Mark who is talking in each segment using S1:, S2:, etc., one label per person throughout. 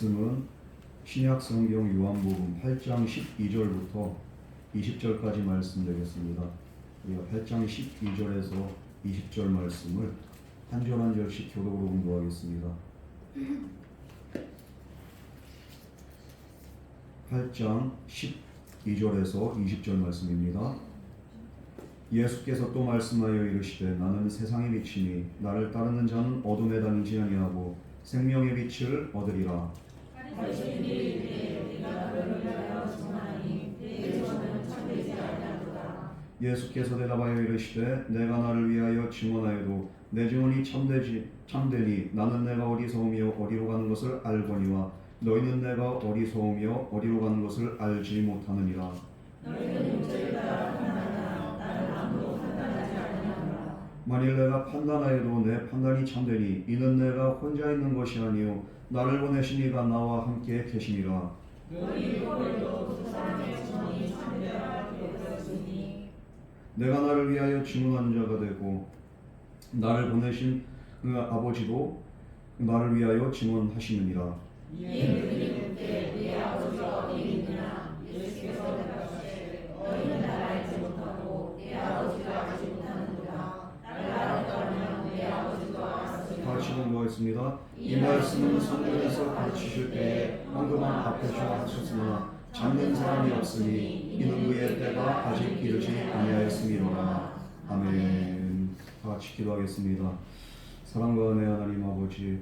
S1: 말씀은 신약성경 요한복음 8장 12절부터 20절까지 말씀 되겠습니다. 우리가 8장 12절에서 20절 말씀을 한 절 한 절씩 교독으로 공부하겠습니다. 8장 12절에서 20절 말씀입니다. 예수께서 또 말씀하여 이르시되 나는 세상의 빛이니 나를 따르는 자는 어둠에 다니지 아니하고 생명의 빛을 얻으리라. 예수께서 대답하여 이르시되 내가 나를 위하여 증언하여도 내 증언이 참되니 나는 내가 어리석으며 어디로 가는 것을 알거니와 너희는 내가 어리석으며 어디로 가는 것을 알지 못하느니라. 만일 내가 판단하여도 내 판단이 참되니 이는 내가 혼자 있는 것이 아니요 나를 보내신 이가 나와 함께 계시니라. 내가 나를 위하여 증언한 자가 되고 나를 보내신 그 아버지도 나를 위하여 증언하시느니라. 같이 공부하겠습니다. 이 말씀은 성경에서 가르치실 때에 황금한 앞에서 하셨으나 잡는 사람이 없으니 이는 그의 때가 아직 이르지 아니하였음이로라. 아멘. 같이 기도하겠습니다. 사랑과 은혜 하나님 아버지,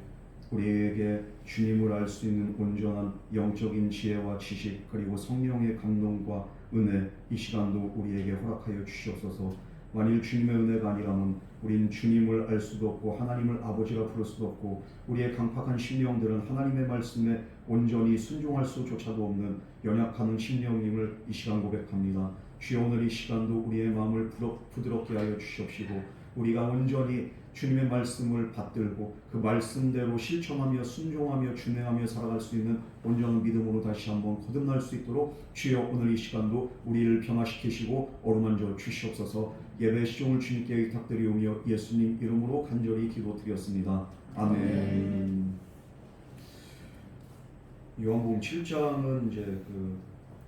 S1: 우리에게 주님을 알 수 있는 온전한 영적인 지혜와 지식 그리고 성령의 감동과 은혜 이 시간도 우리에게 허락하여 주시옵소서. 만일 주님의 은혜가 아니라면 우린 주님을 알 수도 없고 하나님을 아버지라 부를 수도 없고 우리의 강팍한 심령들은 하나님의 말씀에 온전히 순종할 수조차도 없는 연약한 심령임을 이 시간 고백합니다. 주여 오늘 이 시간도 우리의 마음을 부드럽게 하여 주시옵시고 우리가 온전히 주님의 말씀을 받들고 그 말씀대로 실천하며 순종하며 준행하며 살아갈 수 있는 온전한 믿음으로 다시 한번 거듭날 수 있도록 주여 오늘 이 시간도 우리를 변화시키시고 어루만져 주시옵소서. 예배 시종을 주님께 의탁드리오며 예수님 이름으로 간절히 기도드렸습니다. 아멘. 요한복음 7장은 이제 그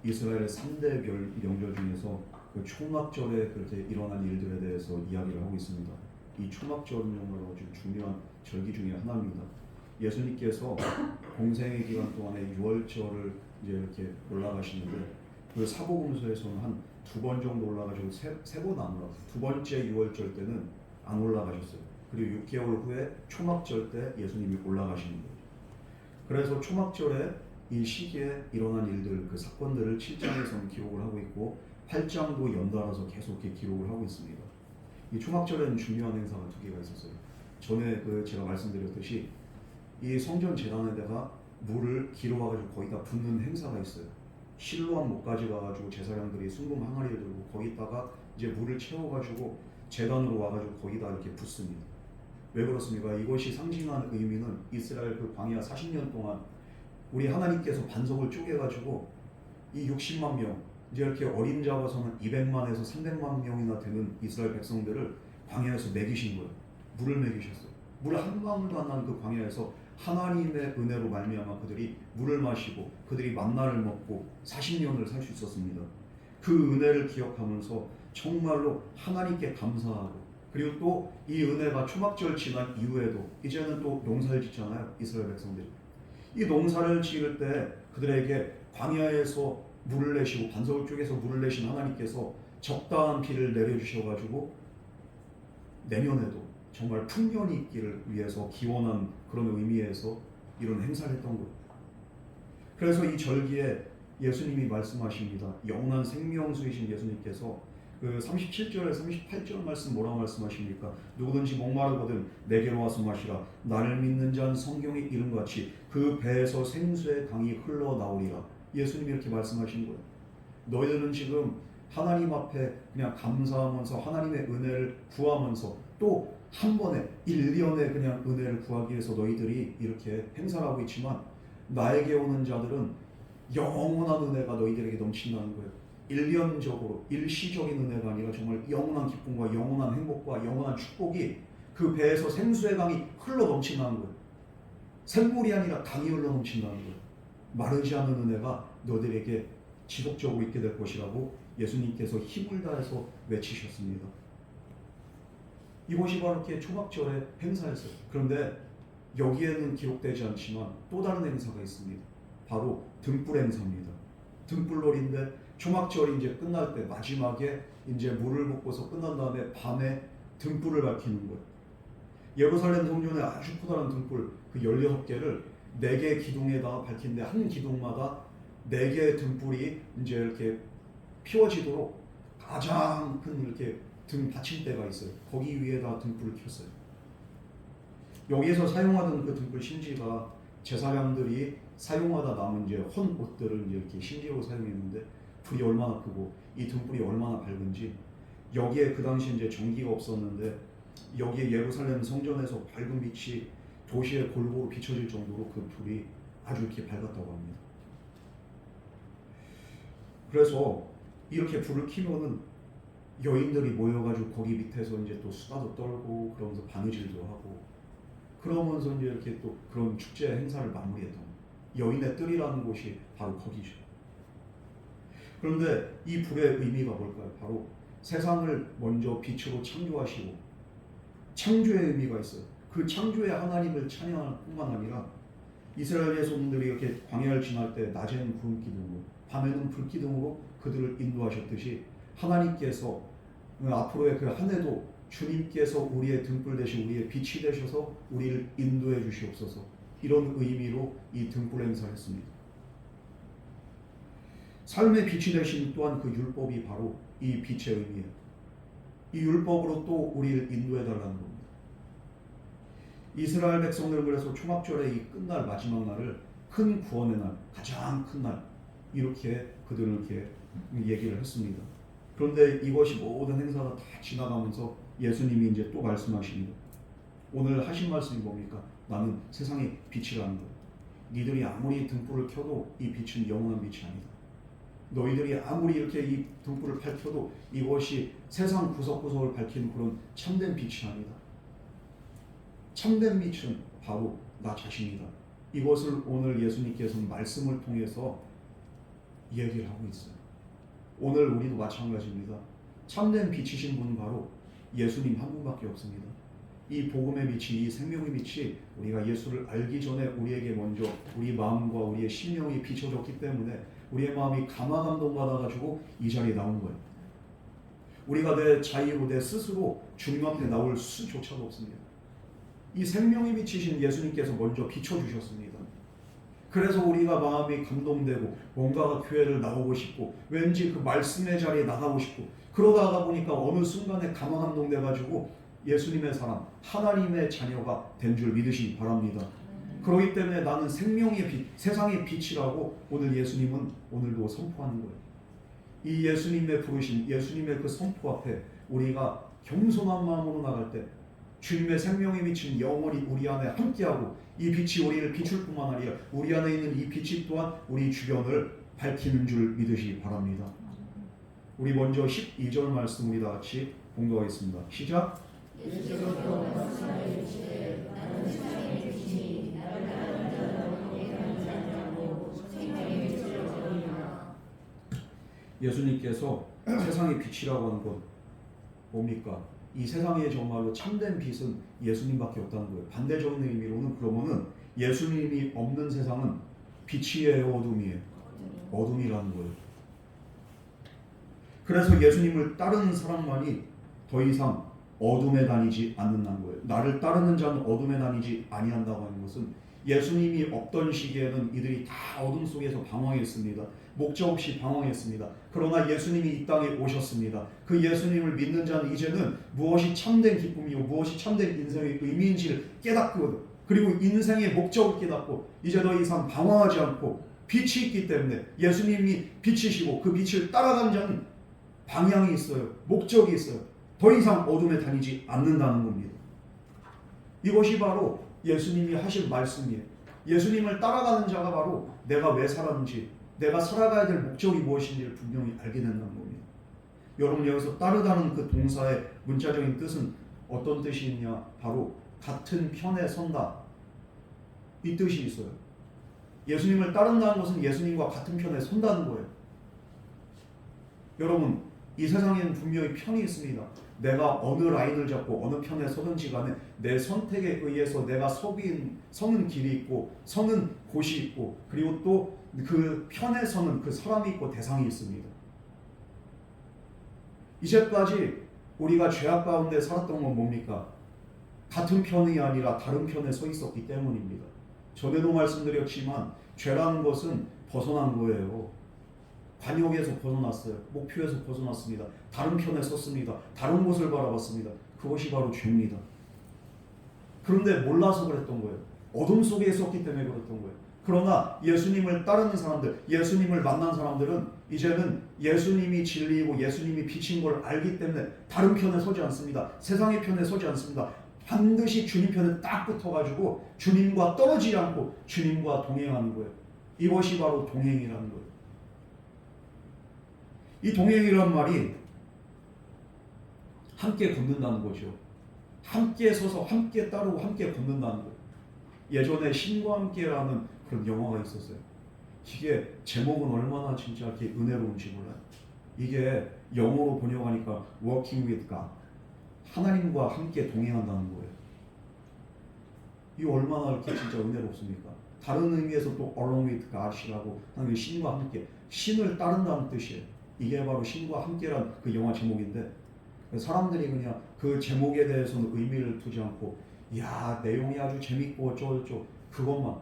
S1: 이스라엘의 3대 명절 중에서 그 초막절에 그렇게 일어난 일들에 대해서 이야기를 하고 있습니다. 이 초막절은 정말 아주 중요한 절기 중에 하나입니다. 예수님께서 공생의 기간 동안에 유월절을 이제 이렇게 올라가시는데 그 사복음서에서는 한 2번 정도 올라가지고 세 번 안 올라갔어요. 두 번째 유월절 때는 안 올라가셨어요. 그리고 6개월 후에 초막절 때 예수님이 올라가시는 거예요. 그래서 초막절에 이 시기에 일어난 일들, 그 사건들을 7장에서는 기록을 하고 있고 8장도 연달아서 계속 이렇게 기록을 하고 있습니다. 이 초막절에는 중요한 행사가 2개가 있었어요. 전에 제가 말씀드렸듯이 이 성전 제단에다가 물을 기록해가지고 거기다 붓는 행사가 있어요. 실로암 목까지 가가지고 제사장들이 순금 항아리를 들고 거기다가 이제 물을 채워가지고 제단으로 와가지고 거기다 이렇게 붓습니다. 왜 그렇습니까? 이것이 상징하는 의미는 이스라엘 그 광야 40년 동안 우리 하나님께서 반석을 쪼개가지고 이 60만 명 이제 이렇게 어린 잡아서는 200만에서 300만 명이나 되는 이스라엘 백성들을 광야에서 먹이신 거예요. 물을 먹이셨어요. 물 한 방울도 안 나는 그 광야에서 하나님의 은혜로 말미암아 그들이 물을 마시고 그들이 만나를 먹고 40년을 살 수 있었습니다. 그 은혜를 기억하면서 정말로 하나님께 감사하고 그리고 또 이 은혜가 초막절 지난 이후에도 이제는 또 농사를 짓잖아요. 이스라엘 백성들이. 이 농사를 지을 때 그들에게 광야에서 물을 내시고 반석을 쪼개서 물을 내신 하나님께서 적당한 비를 내려주셔가지고 내년에도 정말 풍년이 있기를 위해서 기원한 그런 의미에서 이런 행사를 했던 거예요. 그래서 이 절기에 예수님이 말씀하십니다. 영원한 생명수이신 예수님께서 그 37절에 38절 말씀 뭐라고 말씀하십니까? 누구든지 목마르거든 내게로 와서 마시라. 나를 믿는 자는 성경의 이름같이 그 배에서 생수의 강이 흘러나오리라. 예수님이 이렇게 말씀하신 거예요. 너희들은 지금 하나님 앞에 그냥 감사하면서 하나님의 은혜를 구하면서 또 한 번에 1년에 그냥 은혜를 구하기 위해서 너희들이 이렇게 행사를 하고 있지만 나에게 오는 자들은 영원한 은혜가 너희들에게 넘친다는 거예요. 1년적으로 일시적인 은혜가 아니라 정말 영원한 기쁨과 영원한 행복과 영원한 축복이 그 배에서 생수의 강이 흘러 넘친다는 거예요. 샘물이 아니라 강이 흘러넘친다는 거예요. 마르지 않는 은혜가 너들에게 지속적으로 있게 될 것이라고 예수님께서 힘을 다해서 외치셨습니다. 이것이 바로 이렇게 초막절의 행사였어요. 그런데 여기에는 기록되지 않지만 또 다른 행사가 있습니다. 바로 등불 행사입니다. 등불놀이인데 초막절이 이제 끝날 때 마지막에 이제 물을 붓고서 끝난 다음에 밤에 등불을 밝히는 거예요. 예루살렘 성전에 아주 커다란 등불 그 16개를 4개 기둥에다가 밝히는데 한 기둥마다 4개의 등불이 이제 이렇게 피워지도록 가장 큰 이렇게 등 받침대가 있어요. 거기 위에다 등불을 켰어요. 여기에서 사용하던 그 등불 심지가 제사장들이 사용하다 남은 이제 헌 옷들을 이제 이렇게 심지로 사용했는데 불이 얼마나 크고 이 등불이 얼마나 밝은지 여기에 그 당시 이제 전기가 없었는데 여기에 예루살렘 성전에서 밝은 빛이 도시에 골고루 비춰질 정도로 그 불이 아주 이렇게 밝았다고 합니다. 그래서 이렇게 불을 켜면은 여인들이 모여가지고 거기 밑에서 이제 또 수다도 떨고 그러면서 바느질도 하고 그러면서 이제 이렇게 또 그런 축제 행사를 마무리했던 여인의 뜰이라는 곳이 바로 거기죠. 그런데 이 불의 의미가 뭘까요? 바로 세상을 먼저 빛으로 창조하시고 창조의 의미가 있어요. 그 창조의 하나님을 찬양할 뿐만 아니라 이스라엘의 손들이 이렇게 광야를 지날 때 낮에는 구름 기둥으로 밤에는 불 기둥으로 그들을 인도하셨듯이 하나님께서 앞으로의 그 한 해도 주님께서 우리의 등불 대신 우리의 빛이 되셔서 우리를 인도해 주시옵소서 이런 의미로 이 등불 행사를 했습니다. 삶의 빛이 되신 또한 그 율법이 바로 이 빛의 의미예요. 이 율법으로 또 우리를 인도해 달라는 겁니다. 이스라엘 백성들은 그래서 초막절의 이 끝날 마지막 날을 큰 구원의 날, 가장 큰 날 이렇게 그들은 이렇게 얘기를 했습니다. 그런데 이것이 모든 행사가 다 지나가면서 예수님이 이제 또 말씀하십니다. 오늘 하신 말씀이 뭡니까? 나는 세상의 빛이라는 것. 니들이 아무리 등불을 켜도 이 빛은 영원한 빛이 아니다. 너희들이 아무리 이렇게 이 등불을 밝혀도 이것이 세상 구석구석을 밝히는 그런 참된 빛이 아니다. 참된 빛은 바로 나 자신이다. 이것을 오늘 예수님께서는 말씀을 통해서 얘기를 하고 있어요. 오늘 우리도 마찬가지입니다. 참된 빛이신 분은 바로 예수님 한 분밖에 없습니다. 이 복음의 빛이, 이 생명의 빛이 우리가 예수를 알기 전에 우리에게 먼저 우리 마음과 우리의 심령이 비춰졌기 때문에 우리의 마음이 감화감동 받아가지고 이 자리에 나온 거예요. 우리가 내 자유로 내 스스로 주님 앞에 나올 수조차도 없습니다. 이 생명의 빛이신 예수님께서 먼저 비춰주셨습니다. 그래서 우리가 마음이 감동되고 뭔가가 교회를 나오고 싶고 왠지 그 말씀의 자리에 나가고 싶고 그러다가 보니까 어느 순간에 감화감동돼가지고 예수님의 사람, 하나님의 자녀가 된 줄 믿으시기 바랍니다. 그렇기 때문에 나는 생명의 빛, 세상의 빛이라고 오늘 예수님은 오늘도 선포하는 거예요. 이 예수님의 부르심, 예수님의 그 선포 앞에 우리가 겸손한 마음으로 나갈 때 주님의 생명의 빛은 영원히 우리 안에 함께하고 이 빛이 우리를 비출 뿐만 아니라 우리 안에 있는 이 빛이 또한 우리 주변을 밝히는 줄 믿으시기 바랍니다. 우리 먼저 12절 말씀 우리 다 같이 공부하겠습니다. 시작!
S2: 예수께서 말씀하여 주시되 나는 세상의 빛이니 나를 따르는 자는 어디에 가지 아니하고 생명의 빛을 얻으리라.
S1: 예수님께서 세상의 빛이라고 하는 건 뭡니까? 이 세상에 정말로 참된 빛은 예수님밖에 없다는 거예요. 반대적인 의미로는 그러면은 예수님이 없는 세상은 빛이에요, 어둠이에요? 어둠이라는 거예요. 그래서 예수님을 따르는 사람만이 더 이상 어둠에 다니지 않는다는 거예요. 나를 따르는 자는 어둠에 다니지 아니한다고 하는 것은 예수님이 없던 시기에는 이들이 다 어둠 속에서 방황했습니다. 목적 없이 방황했습니다. 그러나 예수님이 이 땅에 오셨습니다. 그 예수님을 믿는 자는 이제는 무엇이 참된 기쁨이고 무엇이 참된 인생의 의미인지를 깨닫거든. 그리고 인생의 목적을 깨닫고 이제 더 이상 방황하지 않고 빛이 있기 때문에 예수님이 빛이시고 그 빛을 따라가는 자는 방향이 있어요. 목적이 있어요. 더 이상 어둠에 다니지 않는다는 겁니다. 이것이 바로 예수님이 하실 말씀이에요. 예수님을 따라가는 자가 바로 내가 왜 살았는지, 내가 살아가야 될 목적이 무엇인지를 분명히 알게 된다는 겁니다. 여러분 여기서 따르다는 그 동사의 문자적인 뜻은 어떤 뜻이 있냐? 바로 같은 편에 선다 이 뜻이 있어요. 예수님을 따른다는 것은 예수님과 같은 편에 선다는 거예요. 여러분, 이 세상에는 분명히 편이 있습니다. 내가 어느 라인을 잡고 어느 편에 서든지 간에 내 선택에 의해서 내가 서는 길이 있고 서는 곳이 있고 그리고 또 그 편에 서는 그 사람이 있고 대상이 있습니다. 이제까지 우리가 죄악 가운데 살았던 건 뭡니까? 같은 편이 아니라 다른 편에 서 있었기 때문입니다. 전에도 말씀드렸지만 죄라는 것은 벗어난 거예요. 관역에서 벗어났어요. 목표에서 벗어났습니다. 다른 편에 섰습니다. 다른 곳을 바라봤습니다. 그것이 바로 죄입니다. 그런데 몰라서 그랬던 거예요. 어둠 속에 있었기 때문에 그랬던 거예요. 그러나 예수님을 따르는 사람들, 예수님을 만난 사람들은 이제는 예수님이 진리이고 예수님이 빛인 걸 알기 때문에 다른 편에 서지 않습니다. 세상의 편에 서지 않습니다. 반드시 주님 편에 딱 붙어가지고 주님과 떨어지지 않고 주님과 동행하는 거예요. 이것이 바로 동행이라는 거예요. 이 동행이란 말이 함께 걷는다는 거죠. 함께 서서 함께 따르고 함께 걷는다는 거예요. 예전에 신과 함께라는 그런 영화가 있었어요. 이게 제목은 얼마나 진짜 이렇게 은혜로운지 몰라요. 이게 영어로 번역하니까 Walking with God, 하나님과 함께 동행한다는 거예요. 이 얼마나 이렇게 진짜 은혜롭습니까? 다른 의미에서 또 Along with God이라고 하는 게 신과 함께, 신을 따른다는 뜻이에요. 이게 바로 신과 함께란 그 영화 제목인데 사람들이 그냥 그 제목에 대해서는 의미를 두지 않고 야 내용이 아주 재밌고 어쩌고저쩌고 그것만.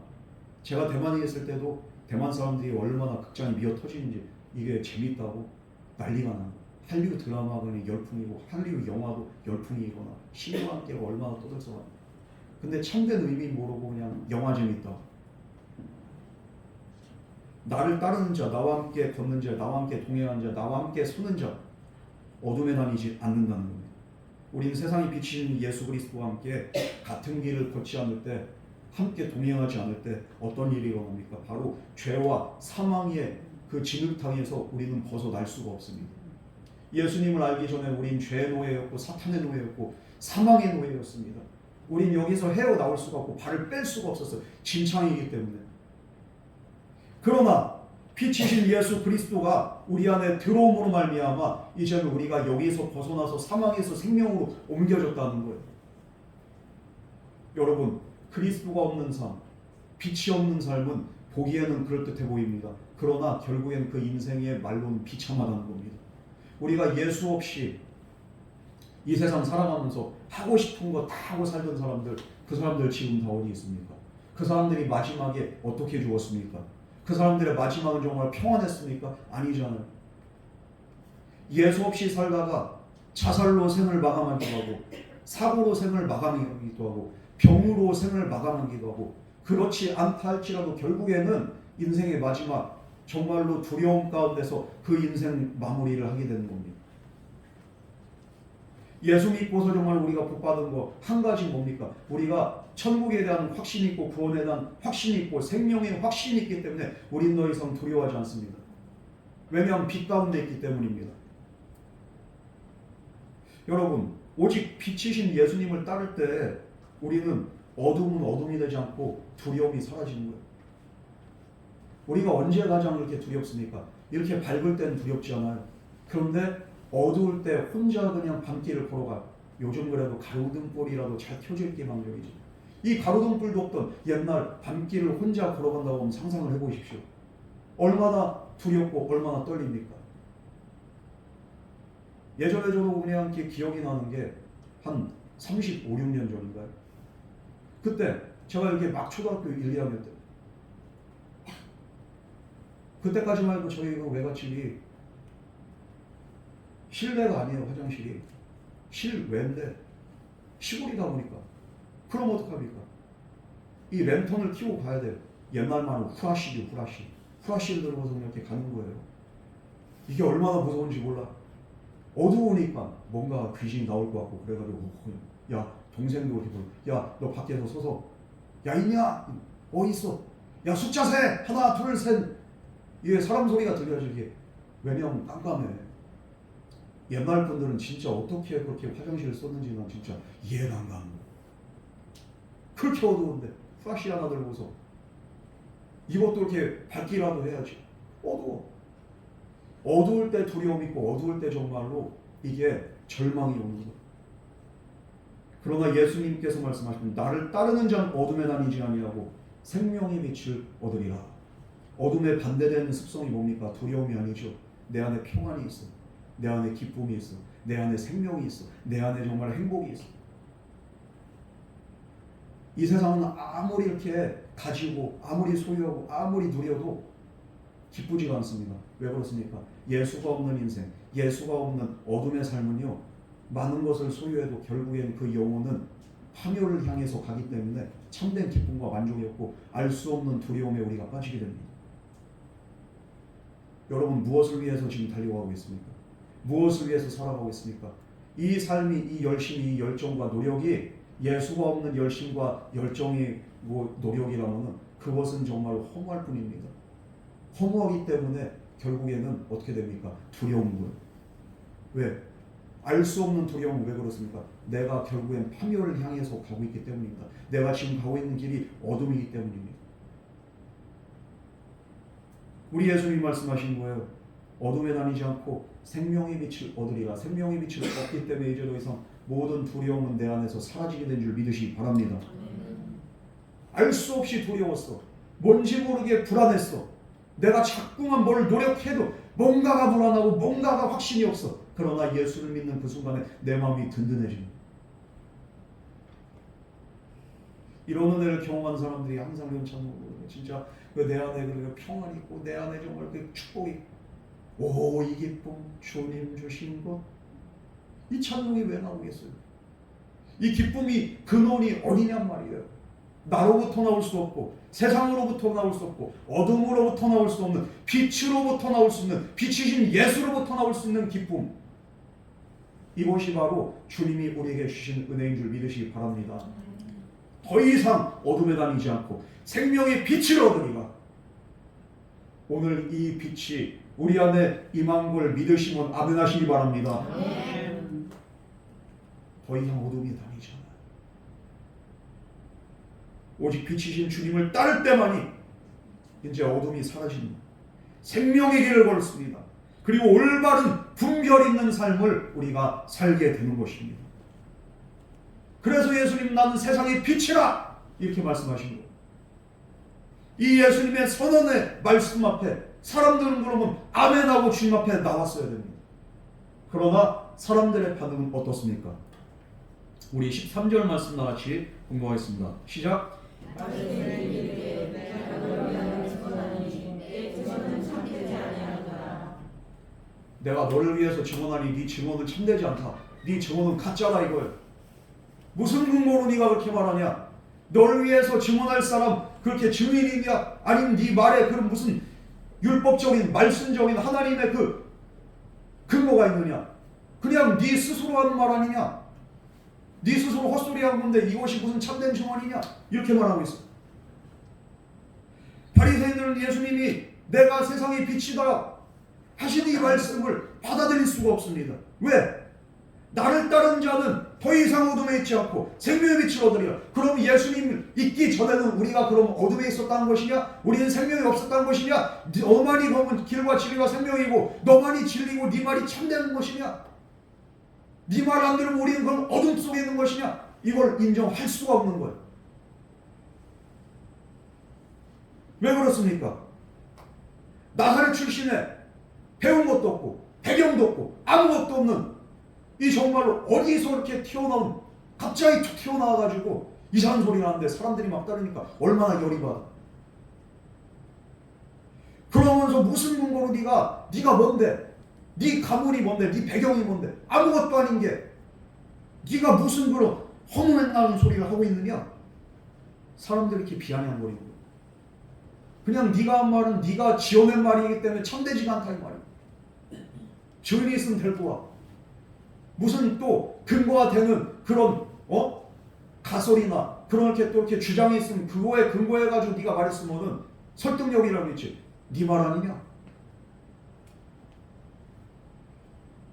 S1: 제가 대만에 있을 때도 대만 사람들이 얼마나 극장이 미어 터지는지 이게 재밌다고 난리가 나는 거예요. 한류 드라마가 그냥 열풍이고 한류 영화도 열풍이 일어나 신과 함께가 얼마나 떠들썩하냐. 근데 참된 의미 모르고 그냥 영화 재밌다. 나를 따르는 자, 나와 함께 걷는 자, 나와 함께 동행하는 자, 나와 함께 서는 자 어둠에 다니지 않는다는 겁니다. 우리는 세상이 비치는 예수 그리스도와 함께 같은 길을 걷지 않을 때 함께 동행하지 않을 때 어떤 일이 일어납니까? 바로 죄와 사망의 그 진흙탕에서 우리는 벗어날 수가 없습니다. 예수님을 알기 전에 우린 죄의 노예였고 사탄의 노예였고 사망의 노예였습니다. 우린 여기서 헤어나올 수가 없고 발을 뺄 수가 없었어요. 진창이기 때문에. 그러나 빛이신 예수 그리스도가 우리 안에 들어옴으로 말미암아 이제는 우리가 여기서 벗어나서 사망에서 생명으로 옮겨졌다는 거예요. 여러분, 그리스도가 없는 삶, 빛이 없는 삶은 보기에는 그럴듯해 보입니다. 그러나 결국엔 그 인생의 말로는 비참하다는 겁니다. 우리가 예수 없이 이 세상 살아가면서 하고 싶은 거 다 하고 살던 사람들, 그 사람들 지금 다 어디 있습니까? 그 사람들이 마지막에 어떻게 죽었습니까? 그 사람들의 마지막은 정말 평안했습니까? 아니잖아요. 예수 없이 살다가 자살로 생을 마감하기도 하고 사고로 생을 마감하기도 하고 병으로 생을 마감하기도 하고 그렇지 않다 할지라도 결국에는 인생의 마지막 정말로 두려움 가운데서 그 인생 마무리를 하게 되는 겁니다. 예수 믿고서 정말 우리가 복받은 거 한 가지 뭡니까? 우리가 천국에 대한 확신이 있고 구원에 대한 확신이 있고 생명의 확신이 있기 때문에 우린 더 이상 두려워하지 않습니다. 왜냐하면 빛 가운데 있기 때문입니다. 여러분, 오직 빛이신 예수님을 따를 때 우리는 어둠은 어둠이 되지 않고 두려움이 사라지는 거예요. 우리가 언제 가장 이렇게 두렵습니까? 이렇게 밝을 때는 두렵지 않아요. 그런데 어두울 때 혼자 그냥 밤길을 걸어가. 요즘 그래도 가로등불이라도 잘 켜져 있기 망정이지. 이 가로등불도 없던 옛날 밤길을 혼자 걸어간다고 하면 상상을 해보십시오. 얼마나 두렵고 얼마나 떨립니까? 예전에 저도 그냥 기억이 나는 게 한 35, 6년 전인가요? 그때 제가 이렇게 막 초등학교 1, 2학년 때 그때까지만 해도 저희 그 외갓집이 실내가 아니에요. 화장실이 실외인데 시골이다 보니까 그럼 어떡합니까? 이 랜턴을 켜고 가야 돼요. 옛날만은 후라시를 들고서 이렇게 가는 거예요. 이게 얼마나 무서운지 몰라. 어두우니까 뭔가 귀신이 나올 것 같고 그래가지고 야 동생도 이렇게 불러. 야 너 밖에서 서서 야 있냐? 어디 있어? 야 숫자 세! 하나 둘 셋. 이게 사람 소리가 들려야지 이게. 왜냐하면 깜깜해. 옛날 분들은 진짜 어떻게 그렇게 화장실을 썼는지 난 진짜 이해가 안 가는 거야. 그렇게 어두운데 플라시 하나 들고서 이것도 이렇게 밝기라도 해야지. 어두울 때 두려움 있고 어두울 때 정말로 이게 절망이 옵니다. 그러나 예수님께서 말씀하시는 나를 따르는 자는 어둠에 다니지 아니하고 생명의 빛을 얻으리라. 어둠에 반대되는 습성이 뭡니까? 두려움이 아니죠. 내 안에 평안이 있어. 내 안에 기쁨이 있어. 내 안에 생명이 있어. 내 안에 정말 행복이 있어. 이 세상은 아무리 이렇게 가지고 아무리 소유하고 아무리 누려도 기쁘지가 않습니다. 왜 그렇습니까? 예수가 없는 인생, 예수가 없는 어둠의 삶은요, 많은 것을 소유해도 결국엔 그 영혼은 파멸을 향해서 가기 때문에 참된 기쁨과 만족이 없고 알 수 없는 두려움에 우리가 빠지게 됩니다. 여러분 무엇을 위해서 지금 달려가고 있습니까? 무엇을 위해서 살아가고 있습니까? 이 삶이, 이 열심이, 이 열정과 노력이 예수가 없는 열심과 열정이 노력이라면 그것은 정말 허무할 뿐입니다. 허무하기 때문에 결국에는 어떻게 됩니까? 두려운 거예요. 왜? 알 수 없는 두려움은 왜 그렇습니까? 내가 결국엔 파멸을 향해서 가고 있기 때문입니다. 내가 지금 가고 있는 길이 어둠이기 때문입니다. 우리 예수님이 말씀하신 거예요. 어둠에 다니지 않고 생명의 빛을 얻으리라. 생명의 빛을 얻기 때문에 이제 더 이상 모든 두려움은 내 안에서 사라지게 된 줄 믿으시기 바랍니다. 알 수 없이 두려웠어. 뭔지 모르게 불안했어. 내가 자꾸만 뭘 노력해도 뭔가가 불안하고 뭔가가 확신이 없어. 그러나 예수를 믿는 그 순간에 내 마음이 든든해집니다. 이런 은혜를 경험한 사람들이 항상 이런 찬송을 부르고 진짜 내 안에 그 평안이 있고 내 안에 정말 그 축복이 있고 오 이 기쁨 주님 주신 것 이 찬송이 왜 나오겠어요? 이 기쁨이 근원이 어디냔 말이에요. 나로부터 나올 수 없고 세상으로부터 나올 수 없고 어둠으로부터 나올 수 없는 빛으로부터 나올 수 있는 빛이신 예수로부터 나올 수 있는 기쁨, 이것이 바로 주님이 우리에게 주신 은혜인 줄 믿으시기 바랍니다. 더 이상 어둠에 다니지 않고 생명의 빛을 얻으리라. 오늘 이 빛이 우리 안에 임한 걸 믿으시면 아멘 하시기 바랍니다. 더 이상 어둠이 다니지 않아요. 오직 빛이신 주님을 따를 때만이 이제 어둠이 사라집니다. 생명의 길을 걸었습니다. 그리고 올바른 분별 있는 삶을 우리가 살게 되는 것입니다. 그래서 예수님 나는 세상의 빛이라 이렇게 말씀하신 거예요. 이 예수님의 선언의 말씀 앞에 사람들은 그러면 아멘하고 주님 앞에 나왔어야 됩니다. 그러나 사람들의 반응은 어떻습니까? 우리 13절 말씀 나같이 공부하겠습니다. 시작. 내가 너를 위해서 증언하니 네 증언은 참되지 않다. 네 증언은 가짜다 이거예요. 무슨 근거로 네가 그렇게 말하냐? 너를 위해서 증언할 사람 그렇게 증인이 있냐? 아니면 네 말에 그런 무슨 율법적인 말씀적인 하나님의 그 근거가 있느냐? 그냥 네 스스로 하는 말 아니냐? 네 스스로 헛소리하는 건데 이것이 무슨 참된 증언이냐? 이렇게 말하고 있어. 바리새인들은 예수님이 내가 세상의 빛이다 하신 이 말씀을 받아들일 수가 없습니다. 왜? 나를 따르는 자는 더 이상 어둠에 있지 않고 생명의 빛을 얻으리라. 그럼 예수님 있기 전에는 우리가 그럼 어둠에 있었다는 것이냐? 우리는 생명이 없었다는 것이냐? 너만이 그러면 길과 진리가 생명이고 너만이 진리고 네 말이 참되는 것이냐? 네 말 안 들으면 우리는 그럼 어둠 속에 있는 것이냐? 이걸 인정할 수가 없는 거예요. 왜 그렇습니까? 나사렛 출신에 배운 것도 없고 배경도 없고 아무것도 없는 이 정말로 어디서 이렇게 튀어나온 갑자기 툭 튀어나와가지고 이상한 소리가 하는데 사람들이 막 따르니까 얼마나 열이 받아. 그러면서 무슨 근거로 네가 뭔데? 네 가문이 뭔데? 네 배경이 뭔데? 아무것도 아닌 게 네가 무슨 그런 허무맹랑한 소리를 하고 있느냐? 사람들이 이렇게 비아냥거리고 그냥 네가 한 말은 네가 지어낸 말이기 때문에 참되지가 않다 이 말이야. 증인이 있으면 될 거야. 무슨 또 근거가 되는 그런 가설이나 그런 또 이렇게 주장이 있으면 그거에 근거해가지고 네가 말했으면은 설득력이라고 있지. 네 말 아니냐?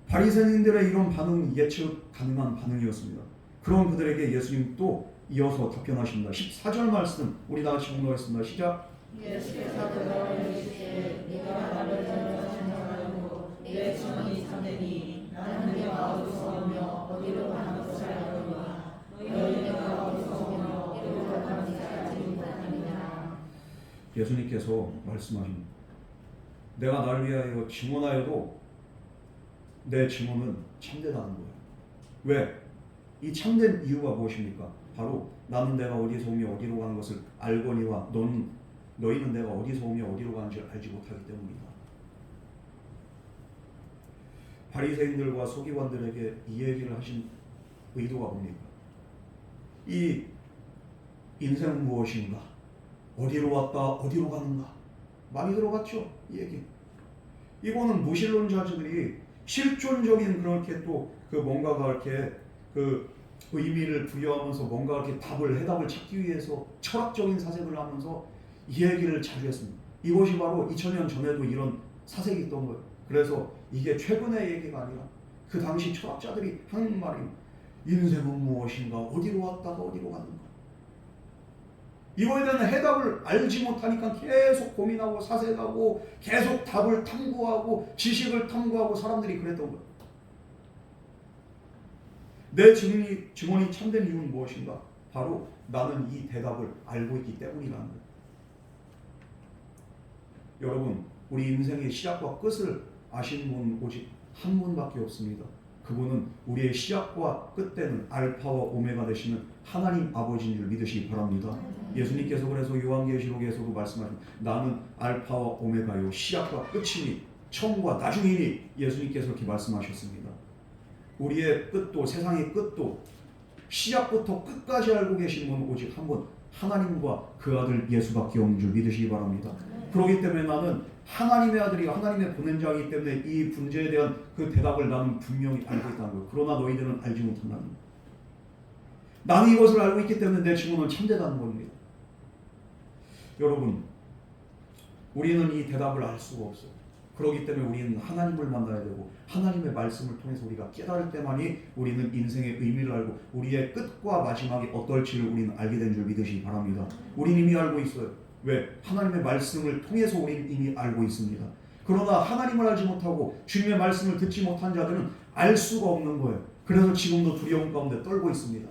S1: 바리새인들의 이런 반응은 예측 가능한 반응이었습니다. 그런 그들에게 예수님 또 이어서 답변하십니다. 14절 말씀 우리 다 같이 공부하겠습니다. 시작.
S2: 예수께서 대답하여 이르시되 네가 나를 생각하고 내 증언이 참되니 나는 네가 어디서 오며 어디로 가는 것을 알거니와 너희는 내가 어디서 오며 어디로 가는지 알지 못하느니라.
S1: 예수님께서 말씀하십니다. 내가 나를 위하여 증언하여도 내 증언은 참되다는 거예요. 왜? 이 참된 이유가 무엇입니까? 바로 나는 내가 어디서 오며 어디로 가는 것을 알거니와 너희는 내가 어디서 오며 어디로 가는지 알지 못하기 때문이다. 바리새인들과 서기관들에게 이 얘기를 하신 의도가 뭡니까? 이 인생은 무엇인가? 어디로 왔다 어디로 가는가? 많이 들어봤죠? 이 얘기. 이거는 무신론자들이 실존적인 그렇게 또 그 뭔가가 이렇게 그 의미를 부여하면서 뭔가 이렇게 해답을 찾기 위해서 철학적인 사색을 하면서 이 얘기를 자주 했습니다. 이것이 바로 2000년 전에도 이런 사색이 있던 거예요. 그래서 이게 최근의 얘기가 아니라 그 당시 철학자들이 하는 말이 인생은 무엇인가? 어디로 왔다가 어디로 가는가? 이거에 대한 해답을 알지 못하니까 계속 고민하고 사색하고 계속 답을 탐구하고 지식을 탐구하고 사람들이 그랬던 거예요. 내 증언이 참된 이유는 무엇인가? 바로 나는 이 대답을 알고 있기 때문이라는 거예요. 여러분, 우리 인생의 시작과 끝을 아시는 분 오직 한 분밖에 없습니다. 그분은 우리의 시작과 끝되는 알파와 오메가 되시는 하나님 아버지인 줄 믿으시기 바랍니다. 예수님께서 그래서 요한계시록에서도 말씀하십니다. 나는 알파와 오메가요 시작과 끝이니 처음과 나중이니 예수님께서 그렇게 말씀하셨습니다. 우리의 끝도 세상의 끝도 시작부터 끝까지 알고 계신 분은 오직 한 분 하나님과 그 아들 예수밖에 없는 줄 믿으시기 바랍니다. 그렇기 때문에 나는 하나님의 아들이 하나님의 보낸 자이기 때문에 이 문제에 대한 그 대답을 나는 분명히 알고 있다는 거예요. 그러나 너희들은 알지 못한다는 거예요. 나는 이것을 알고 있기 때문에 내 증언은 참되다는 겁니다. 여러분, 우리는 이 대답을 알 수가 없어요. 그렇기 때문에 우리는 하나님을 만나야 되고 하나님의 말씀을 통해서 우리가 깨달을 때만이 우리는 인생의 의미를 알고 우리의 끝과 마지막이 어떨지를 우리는 알게 된 줄 믿으시기 바랍니다. 우리는 이미 알고 있어요. 왜? 하나님의 말씀을 통해서 우리는 이미 알고 있습니다. 그러나 하나님을 알지 못하고 주님의 말씀을 듣지 못한 자들은 알 수가 없는 거예요. 그래서 지금도 두려움 가운데 떨고 있습니다.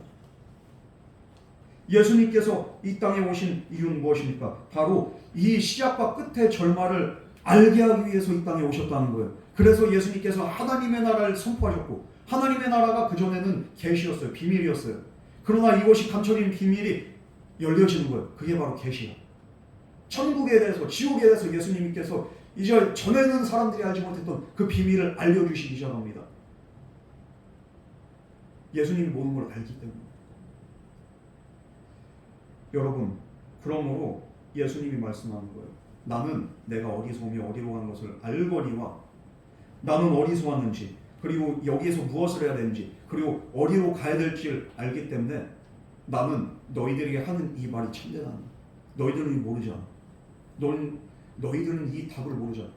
S1: 예수님께서 이 땅에 오신 이유는 무엇입니까? 바로 이 시작과 끝의 결말을 알게 하기 위해서 이 땅에 오셨다는 거예요. 그래서 예수님께서 하나님의 나라를 선포하셨고 하나님의 나라가 그전에는 계시였어요. 비밀이었어요. 그러나 이것이 감춰진 비밀이 열려지는 거예요. 그게 바로 계시야. 천국에 대해서 지옥에 대해서 예수님께서 이제 전에는 사람들이 알지 못했던 그 비밀을 알려주시기 시작합니다. 예수님이 모든 걸 알기 때문에. 여러분, 그러므로 예수님이 말씀하는 거예요. 나는 내가 어디서 오며 어디로 가는 것을 알거니와 나는 어디서 왔는지 그리고 여기에서 무엇을 해야 되는지 그리고 어디로 가야 될지를 알기 때문에 나는 너희들에게 하는 이 말이 참되다는 거야. 너희들은 모르잖아. 너희들은 이 답을 모르잖아.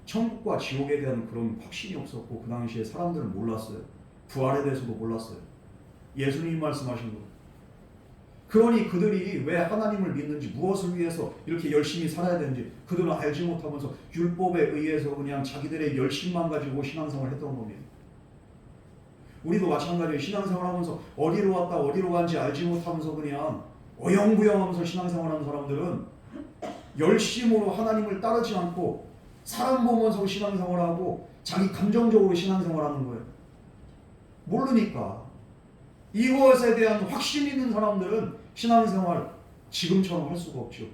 S1: 천국과 지옥에 대한 그런 확신이 없었고 그 당시에 사람들은 몰랐어요. 부활에 대해서도 몰랐어요. 예수님이 말씀하신 거예요. 그러니 그들이 왜 하나님을 믿는지 무엇을 위해서 이렇게 열심히 살아야 되는지 그들은 알지 못하면서 율법에 의해서 그냥 자기들의 열심만 가지고 신앙생활을 했던 겁니다. 우리도 마찬가지로 신앙생활하면서 어디로 왔다 어디로 간지 알지 못하면서 그냥 어영부영하면서 신앙생활하는 사람들은 열심으로 하나님을 따르지 않고 사람 보면서 신앙생활하고 자기 감정적으로 신앙생활하는 거예요. 모르니까. 이것에 대한 확신이 있는 사람들은 신앙생활 지금처럼 할 수가 없죠.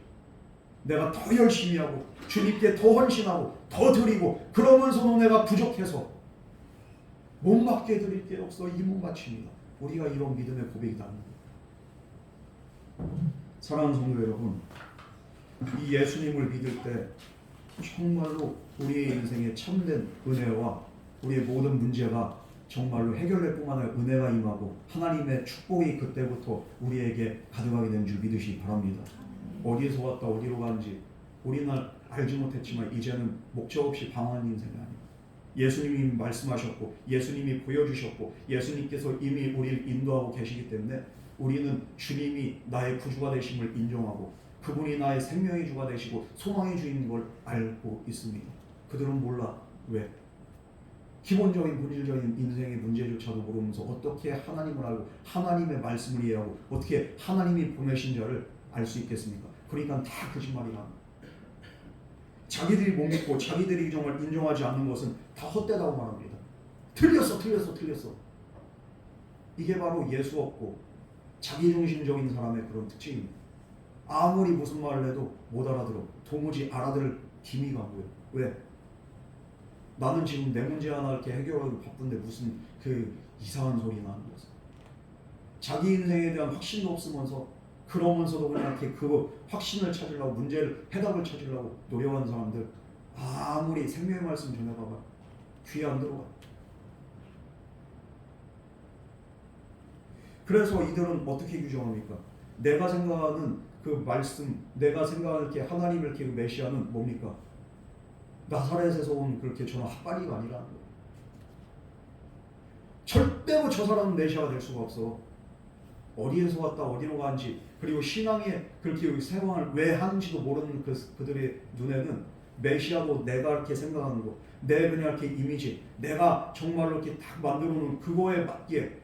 S1: 내가 더 열심히 하고 주님께 더 헌신하고 더 드리고 그러면서도 내가 부족해서 몸밖에 드릴 게 없어 이 몸바칩니다. 우리가 이런 믿음의 고백이다. 사랑하는 성도 여러분, 이 예수님을 믿을 때 정말로 우리의 인생에 참된 은혜와 우리의 모든 문제가 정말로 해결될 뿐만 아니라 은혜가 임하고 하나님의 축복이 그때부터 우리에게 가득하게 된 줄 믿으시기 바랍니다. 어디에서 왔다 어디로 가는지 우리는 알지 못했지만 이제는 목적 없이 방황하는 인생이 아닙니다. 예수님이 말씀하셨고 예수님이 보여주셨고 예수님께서 이미 우리를 인도하고 계시기 때문에 우리는 주님이 나의 구주가 되심을 인정하고 그분이 나의 생명의 주가 되시고 소망의 주인 걸 알고 있습니다. 그들은 몰라. 왜? 기본적인 본질적인 인생의 문제조차도 모르면서 어떻게 하나님을 알고 하나님의 말씀을 이해하고 어떻게 하나님이 보내신 자를 알 수 있겠습니까? 그러니까 다 거짓말이라. 자기들이 못 믿고 자기들이 정말 인정하지 않는 것은 다 헛되다고 말합니다. 틀렸어. 이게 바로 예수 없고 자기중심적인 사람의 그런 특징입니다. 아무리 무슨 말을 해도 못 알아들어. 도무지 알아들을 기미가 뭐예요? 왜? 나는 지금 내 문제 하나 이렇게 해결하기 바쁜데 무슨 그 이상한 소리 나는 거지. 자기 인생에 대한 확신도 없으면서 그러면서도 그냥 이렇게 그 확신을 찾으려고 문제를 해답을 찾으려고 노력하는 사람들 아무리 생명의 말씀 전해봐봐 귀에 안 들어가. 그래서 이들은 어떻게 규정합니까? 내가 생각하는 그 말씀, 내가 생각하는 이렇게 하나님을 이렇게 메시아는 뭡니까? 나사렛에서 온 그렇게 저는 핫바리가 아니라는 거예요. 절대로 저 사람은 메시아가 될 수가 없어. 어디에서 왔다 어디로 가는지 그리고 신앙의 그렇게 생활을 왜 하는지도 모르는 그들의 눈에는 메시아도 내가 이렇게 생각하는 거, 내 그냥 이렇게 이미지, 내가 정말로 이렇게 딱 만들어 놓은 그거에 맞게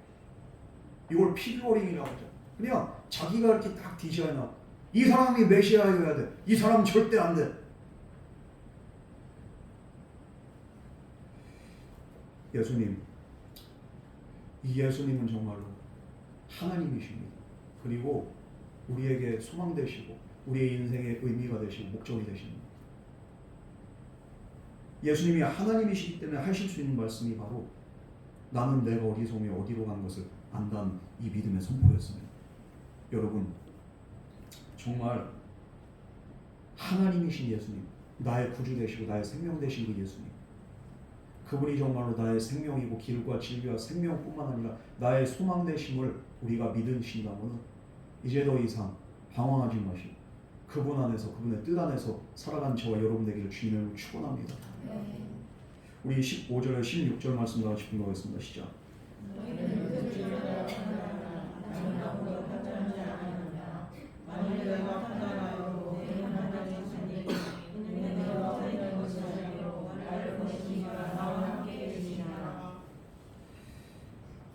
S1: 이걸 피규어링이라고 하죠. 그냥 자기가 이렇게 딱 디자인하. 이 사람이 메시아여야 돼. 이 사람은 절대 안 돼. 예수님, 이 예수님은 정말로 하나님이십니다. 그리고 우리에게 소망 되시고 우리의 인생의 의미가 되시고 목적이 되십니다. 예수님이 하나님이시기 때문에 하실 수 있는 말씀이 바로 나는 내가 어디서 오며 어디로 간 것을 안다는 이 믿음의 선포였습니다. 여러분, 정말 하나님이신 예수님, 나의 구주 되시고 나의 생명 되신 그 예수님, 그분이 정말로 나의 생명이고 길과 진리와 생명뿐만 아니라 나의 소망 되심을 우리가 믿으신다면 이제 더 이상 방황하지 마시고 그분 안에서 그분의 뜻 안에서 살아간 저와 여러분 되기를 주님으로 축원합니다. 우리 15절에 16절 말씀 다 같이 분노하겠습니다. 시작.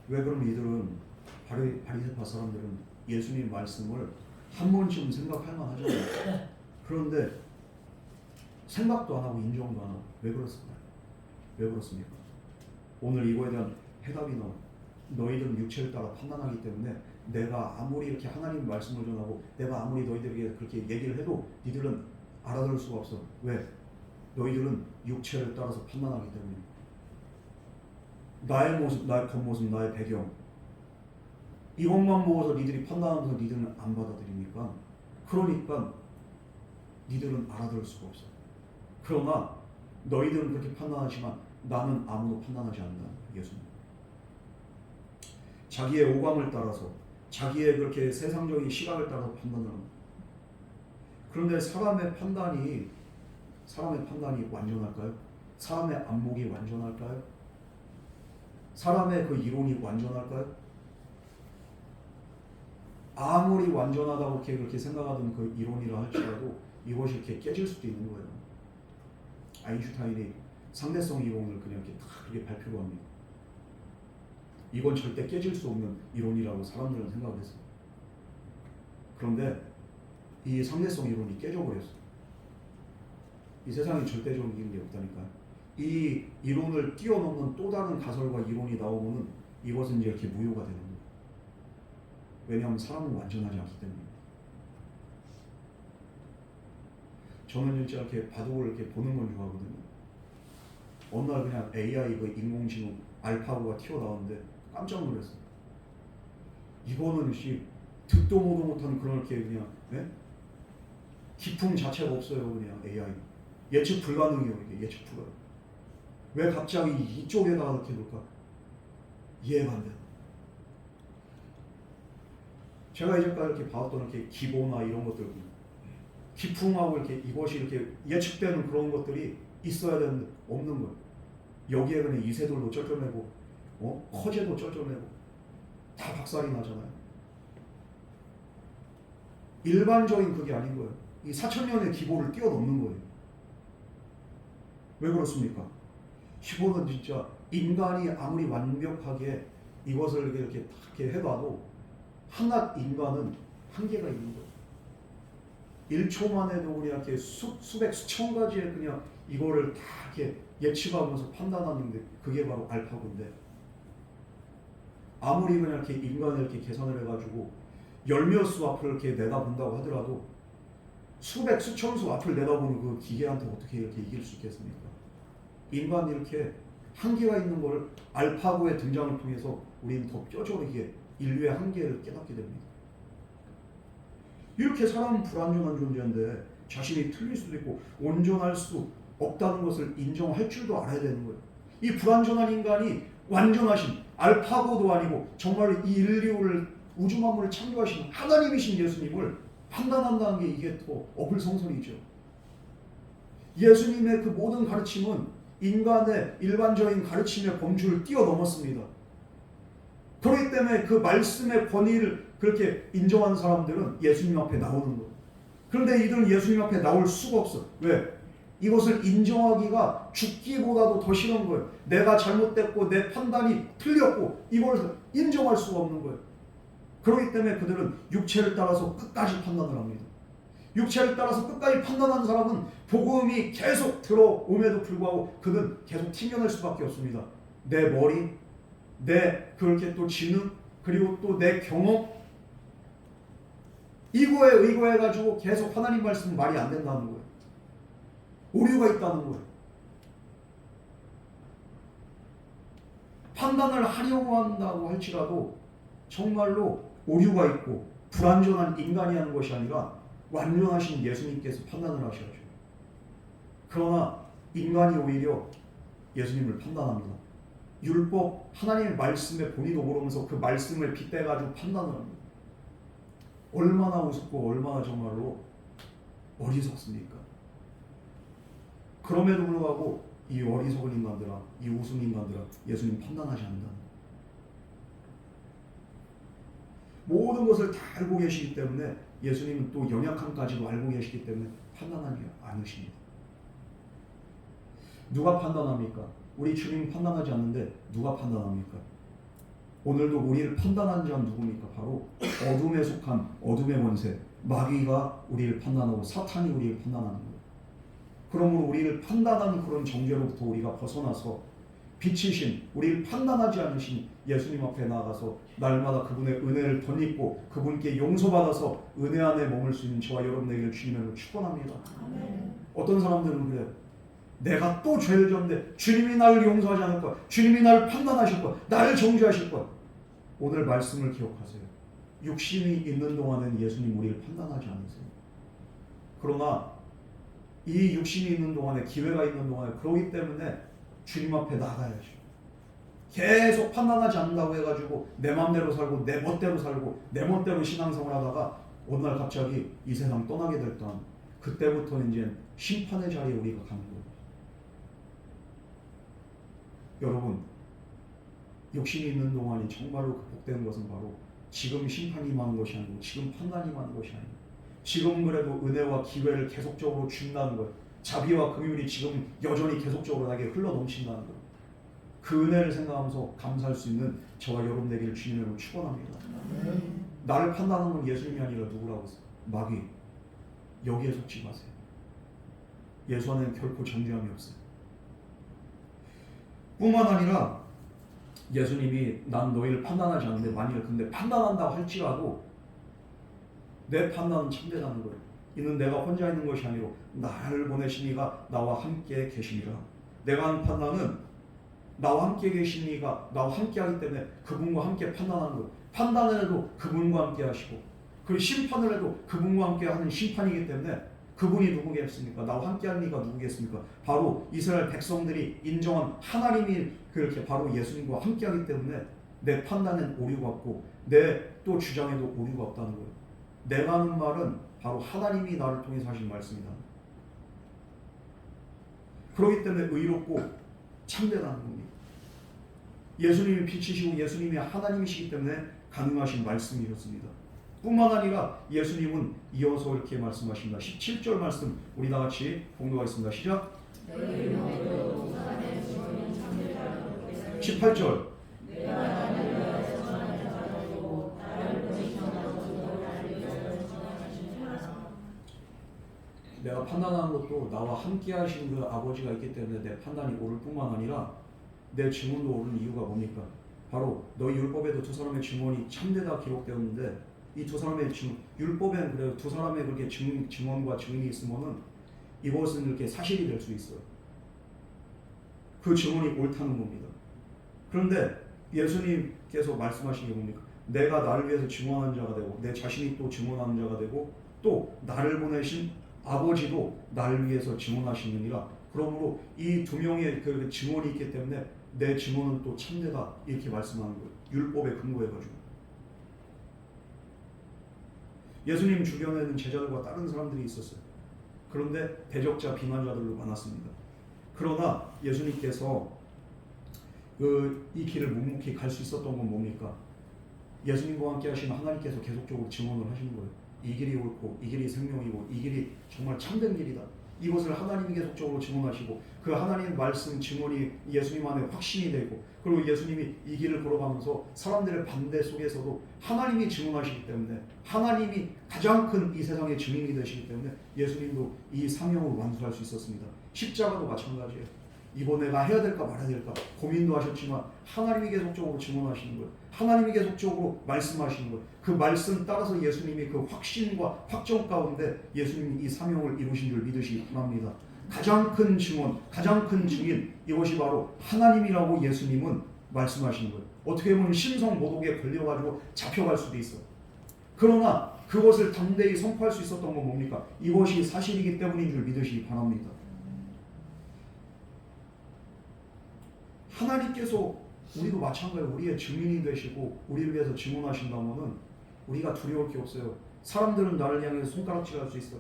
S1: 왜 그럼 이들은 바리새파 사람들은 예수님 말씀을 한 번쯤 생각할 만하잖아요. 그런데 생각도 안 하고 인정도 안 하고 왜 그렇습니까? 왜 그렇습니까? 오늘 이거에 대한 해답이 나와. 너희들은 육체를 따라 판단하기 때문에 내가 아무리 이렇게 하나님 말씀을 전하고 내가 아무리 너희들에게 그렇게 얘기를 해도 니들은 알아들을 수가 없어. 왜? 너희들은 육체를 따라서 판단하기 때문에. 나의 모습, 나의 겉모습, 나의 배경 이것만 보고서 니들이 판단하면서 니들은 안 받아들이니까 그러니까 니들은 알아들을 수가 없어. 그러나 너희들은 그렇게 판단하지만 나는 아무도 판단하지 않는다. 예수님. 자기의 오감을 따라서 자기의 그렇게 세상적인 시각을 따라서 판단을 합니다. 그런데 사람의 판단이 완전할까요? 사람의 안목이 완전할까요? 사람의 그 이론이 완전할까요? 아무리 완전하다고 그렇게 생각하던 그 이론이라 할지라도 이것이 이렇게 깨질 수도 있는 거예요. 아인슈타인이 상대성 이론을 그냥 이렇게 다 그렇게 발표를 합니다. 이건 절대 깨질 수 없는 이론이라고 사람들은 생각을 했어요. 그런데 이 상대성 이론이 깨져버렸어요. 이 세상에 절대적인 게 없다니까요. 이 이론을 뛰어넘는 또 다른 가설과 이론이 나오면은 이것은 이제 이렇게 무효가 되는 거예요. 왜냐하면 사람은 완전하지 않기 때문입니다. 저는 진짜 이렇게 바둑을 이렇게 보는 건 좋아하거든요. 어느 날 그냥 AI 그 인공지능 알파고가 튀어나오는데 깜짝 놀랐어요. 이거는 듣도 보도 못하는 그런 이렇게 그냥 기품 자체가 없어요. 그냥 AI 예측 불가능해요. 이게 예측 불가능. 왜 갑자기 이쪽에다가 이렇게 놓을까? 이해가 안 돼. 제가 이제까지 이렇게 봐왔던 이렇게 기보나 이런 것들, 기풍하고 이렇게 이것이 이렇게 예측되는 그런 것들이 있어야 되는데 없는 거예요. 여기에 그냥 이세돌도 쩔쩔매고, 허재도 쩔쩔매고, 다 박살이 나잖아요. 일반적인 그게 아닌 거예요. 이 4,000년의 기보를 뛰어넘는 거예요. 왜 그렇습니까? 이거는 진짜 인간이 아무리 완벽하게 이것을 이렇게 해봐도 한낱 인간은 한계가 있는 거예요. 1초만 해도 우리 이렇게 수백 수천 가지의 그냥 이거를 다 이렇게 예측하면서 판단하는데 그게 바로 알파고인데, 아무리 그냥 이렇게 인간을 이렇게 계산을 해가지고 열몇 수 앞을 이렇게 내다본다고 하더라도 수백 수천 수 앞을 내다보는 그 기계한테 어떻게 이렇게 이길 수 있겠습니까? 인간이 이렇게 한계가 있는 것을 알파고의 등장을 통해서 우리는 더 뼈저리게 인류의 한계를 깨닫게 됩니다. 이렇게 사람은 불완전한 존재인데 자신이 틀릴 수도 있고 온전할 수 없다는 것을 인정할 줄도 알아야 되는 거예요. 이 불완전한 인간이 완전하신 알파고도 아니고 정말 이 인류를 우주 만물을 창조하신 하나님이신 예수님을 판단한다는 게 이게 더 어불성설이죠. 예수님의 그 모든 가르침은 인간의 일반적인 가르침의 범주를 뛰어넘었습니다. 그렇기 때문에 그 말씀의 권위를 그렇게 인정하는 사람들은 예수님 앞에 나오는 거예요. 그런데 이들은 예수님 앞에 나올 수가 없어. 왜? 이것을 인정하기가 죽기보다도 더 싫은 거예요. 내가 잘못됐고 내 판단이 틀렸고 이걸 인정할 수가 없는 거예요. 그렇기 때문에 그들은 육체를 따라서 끝까지 판단을 합니다. 육체를 따라서 끝까지 판단하는 사람은 복음이 계속 들어옴에도 불구하고 그는 계속 튕겨낼 수밖에 없습니다. 내 머리, 내 그렇게 또 지능, 그리고 또 내 경험, 이거에 의거해가지고 계속 하나님 말씀은 말이 안 된다는 거예요. 오류가 있다는 거예요. 판단을 하려고 한다고 할지라도 정말로 오류가 있고 불완전한 인간이 하는 것이 아니라 완전하신 예수님께서 판단을 하셔야죠. 그러나 인간이 오히려 예수님을 판단합니다. 율법, 하나님의 말씀의 본의도 모르면서 그 말씀을 빗대가지고 판단을 합니다. 얼마나 우습고 얼마나 정말로 어리석습니까? 그럼에도 불구하고 이 어리석은 인간들아, 이 우스운 인간들아, 예수님 판단하지 않는다. 모든 것을 다 알고 계시기 때문에 예수님은 또 연약함까지도 알고 계시기 때문에 판단하지 않으십니다. 누가 판단합니까? 우리 주님 판단하지 않는데 누가 판단합니까? 오늘도 우리를 판단하는 자는 누굽니까? 바로 어둠에 속한 어둠의 권세, 마귀가 우리를 판단하고 사탄이 우리를 판단하는 거예요. 그러므로 우리를 판단하는 그런 정죄로부터 우리가 벗어나서 빛이신, 우리를 판단하지 않으신 예수님 앞에 나아가서 날마다 그분의 은혜를 덧입고 그분께 용서받아서 은혜 안에 머물 수 있는 저와 여러분에게 주님으로 축원합니다. 어떤 사람들은 그래요. 내가 또 죄를 졌는데 주님이 나를 용서하지 않을 거야. 주님이 나를 판단하실 거야. 나를 정죄하실 거야. 오늘 말씀을 기억하세요. 육신이 있는 동안은 예수님 우리를 판단하지 않으세요. 그러나 이 육신이 있는 동안에, 기회가 있는 동안에, 그러기 때문에 주님 앞에 나가야죠. 계속 판단하지 않는다고 해가지고 내 맘대로 살고 내 멋대로 살고 내 멋대로 신앙생활 하다가 어느 날 갑자기 이 세상 떠나게 될 때, 그때부터는 이제 심판의 자리에 우리가 가는 거예요. 여러분, 욕심이 있는 동안이 정말로 극복되는 것은 바로 지금 심판이 임하는 것이 아니고 지금 판단이 임하는 것이 아니고 지금 그래도 은혜와 기회를 계속적으로 준다는 것, 자비와 긍휼이 지금 여전히 계속적으로 나에게 흘러넘친다는 것, 그 은혜를 생각하면서 감사할 수 있는 저와 여러분 되기를 주님으로 축원합니다. 나를 판단하는 건 예수님이 아니라 누구라고 했어요? 마귀. 여기에 속지 마세요. 예수 안에는 결코 정죄함이 없어요. 뿐만 아니라 예수님이 난 너희를 판단하지 않는데 만일 근데 판단한다고 할지라도 내 판단은 참되다는 거예요. 이는 내가 혼자 있는 것이 아니라 나를 보내신 이가 나와 함께 계시니라. 내가 하는 판단은 나와 함께 계신 이가 나와 함께 하기 때문에 그분과 함께 판단하는 거예요. 판단을 해도 그분과 함께 하시고 그리고 심판을 해도 그분과 함께 하는 심판이기 때문에 그분이 누구겠습니까? 나와 함께 하는 이가 누구겠습니까? 바로 이스라엘 백성들이 인정한 하나님이 그렇게 바로 예수님과 함께 하기 때문에 내 판단엔 오류가 없고 내 또 주장에도 오류가 없다는 거예요. 내가 하는 말은 바로 하나님이 나를 통해서 하신 말씀이다. 그렇기 때문에 의롭고 참되다는 겁니다. 예수님이 빛이시고 예수님이 하나님이시기 때문에 가능하신 말씀이었습니다. 뿐만 아니라 예수님은 이어서 이렇게 말씀하십니다. 17절 말씀 우리 다 같이 공독하겠습니다. 시작. 18절. 내가 판단하는 것도 나와 함께 하신 그 아버지가 있기 때문에 내 판단이 옳을 뿐만 아니라 내 증언도 옳은 이유가 뭡니까? 바로 너희 율법에도 두 사람의 증언이 참되다 기록되었는데 이 두 사람의 율법에 그래 두 사람의 그렇게 증언과 증인이 있으면은 이것은 이렇게 사실이 될 수 있어요. 그 증언이 옳다는 겁니다. 그런데 예수님께서 말씀하신 게 뭡니까? 내가 나를 위해서 증언하는 자가 되고 내 자신이 또 증언하는 자가 되고 또 나를 보내신 아버지도 나를 위해서 증언하시느니라. 그러므로 이 두 명의 그 증언이 있기 때문에 내 증언은 또 참되다 이렇게 말씀하는 거예요. 율법에 근거해가지고. 예수님 주변에는 제자들과 다른 사람들이 있었어요. 그런데 대적자 비난자들로 많았습니다. 그러나 예수님께서 이 길을 묵묵히 갈 수 있었던 건 뭡니까? 예수님과 함께 하시는 하나님께서 계속적으로 증언을 하시는 거예요. 이 길이 옳고 이 길이 생명이고 이 길이 정말 참된 길이다. 이것을 하나님이 계속적으로 증언하시고 그 하나님 말씀 증언이 예수님 안에 확신이 되고 그리고 예수님이 이 길을 걸어가면서 사람들의 반대 속에서도 하나님이 증언하시기 때문에 하나님이 가장 큰 이 세상의 증인이 되시기 때문에 예수님도 이 사명을 완수할 수 있었습니다. 십자가도 마찬가지예요. 이거 내가 해야 될까 말아야 될까 고민도 하셨지만 하나님이 계속적으로 증언하시는 거예요. 하나님이 계속적으로 말씀하시는 거예요. 그 말씀 따라서 예수님이 그 확신과 확정 가운데 예수님이 이 사명을 이루신 줄 믿으시기 바랍니다. 가장 큰 증언, 가장 큰 증인 이것이 바로 하나님이라고 예수님은 말씀하시는 거예요. 어떻게 보면 신성 모독에 걸려가지고 잡혀갈 수도 있어요. 그러나 그것을 담대히 선포할 수 있었던 건 뭡니까? 이것이 사실이기 때문인 줄 믿으시기 바랍니다. 하나님께서 우리도 마찬가지로 우리의 증인이 되시고 우리를 위해서 증언하신다면은 우리가 두려울 게 없어요. 사람들은 나를 향해서 손가락질할 수 있어요.